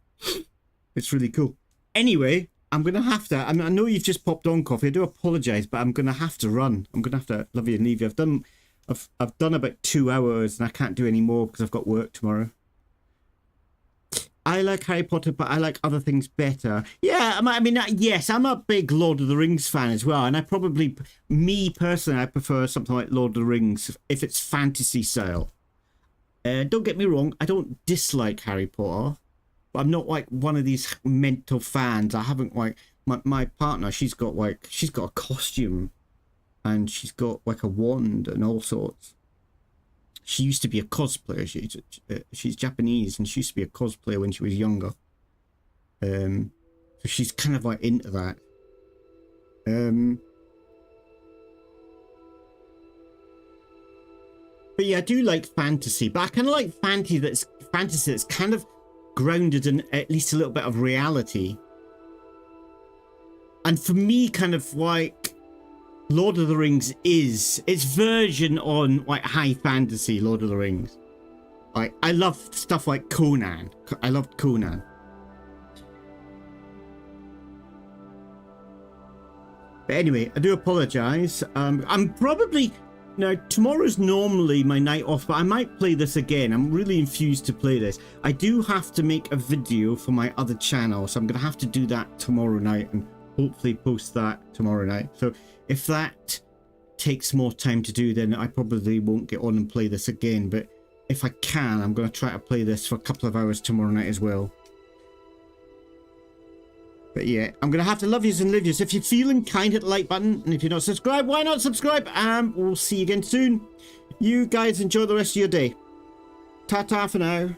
It's really cool. Anyway, I'm gonna have to. I know you've just popped on, Coffee. I do apologise, but I'm gonna have to run. I'm gonna have to love you and leave you. I've done about 2 hours, and I can't do any more because I've got work tomorrow. I like Harry Potter, but I like other things better. Yeah, I mean, yes, I'm a big Lord of the Rings fan as well, and me personally, I prefer something like Lord of the Rings if it's fantasy style. Don't get me wrong, I don't dislike Harry Potter, but I'm not like one of these mental fans. I haven't like my partner. She's got a costume, and she's got like a wand and all sorts. She used to be a cosplayer. She's Japanese, and she used to be a cosplayer when she was younger. So she's kind of like into that. But yeah, I do like fantasy, but I kind of like fantasy that's kind of grounded in at least a little bit of reality. And for me, kind of like Lord of the Rings is its version on like high fantasy Lord of the Rings. Like I love stuff like Conan. I loved Conan. But anyway, I do apologize. I'm probably now tomorrow's normally my night off, but I might play this again. I'm really infused to play this. I do have to make a video for my other channel, so I'm gonna have to do that tomorrow night and hopefully post that tomorrow night. So if that takes more time to do, then I probably won't get on and play this again. But if I can, I'm going to try to play this for a couple of hours tomorrow night as well. But yeah, I'm going to have to love yous and live yous. If you're feeling kind, hit the like button. And if you're not subscribed, why not subscribe? And we'll see you again soon. You guys enjoy the rest of your day. Ta-ta for now.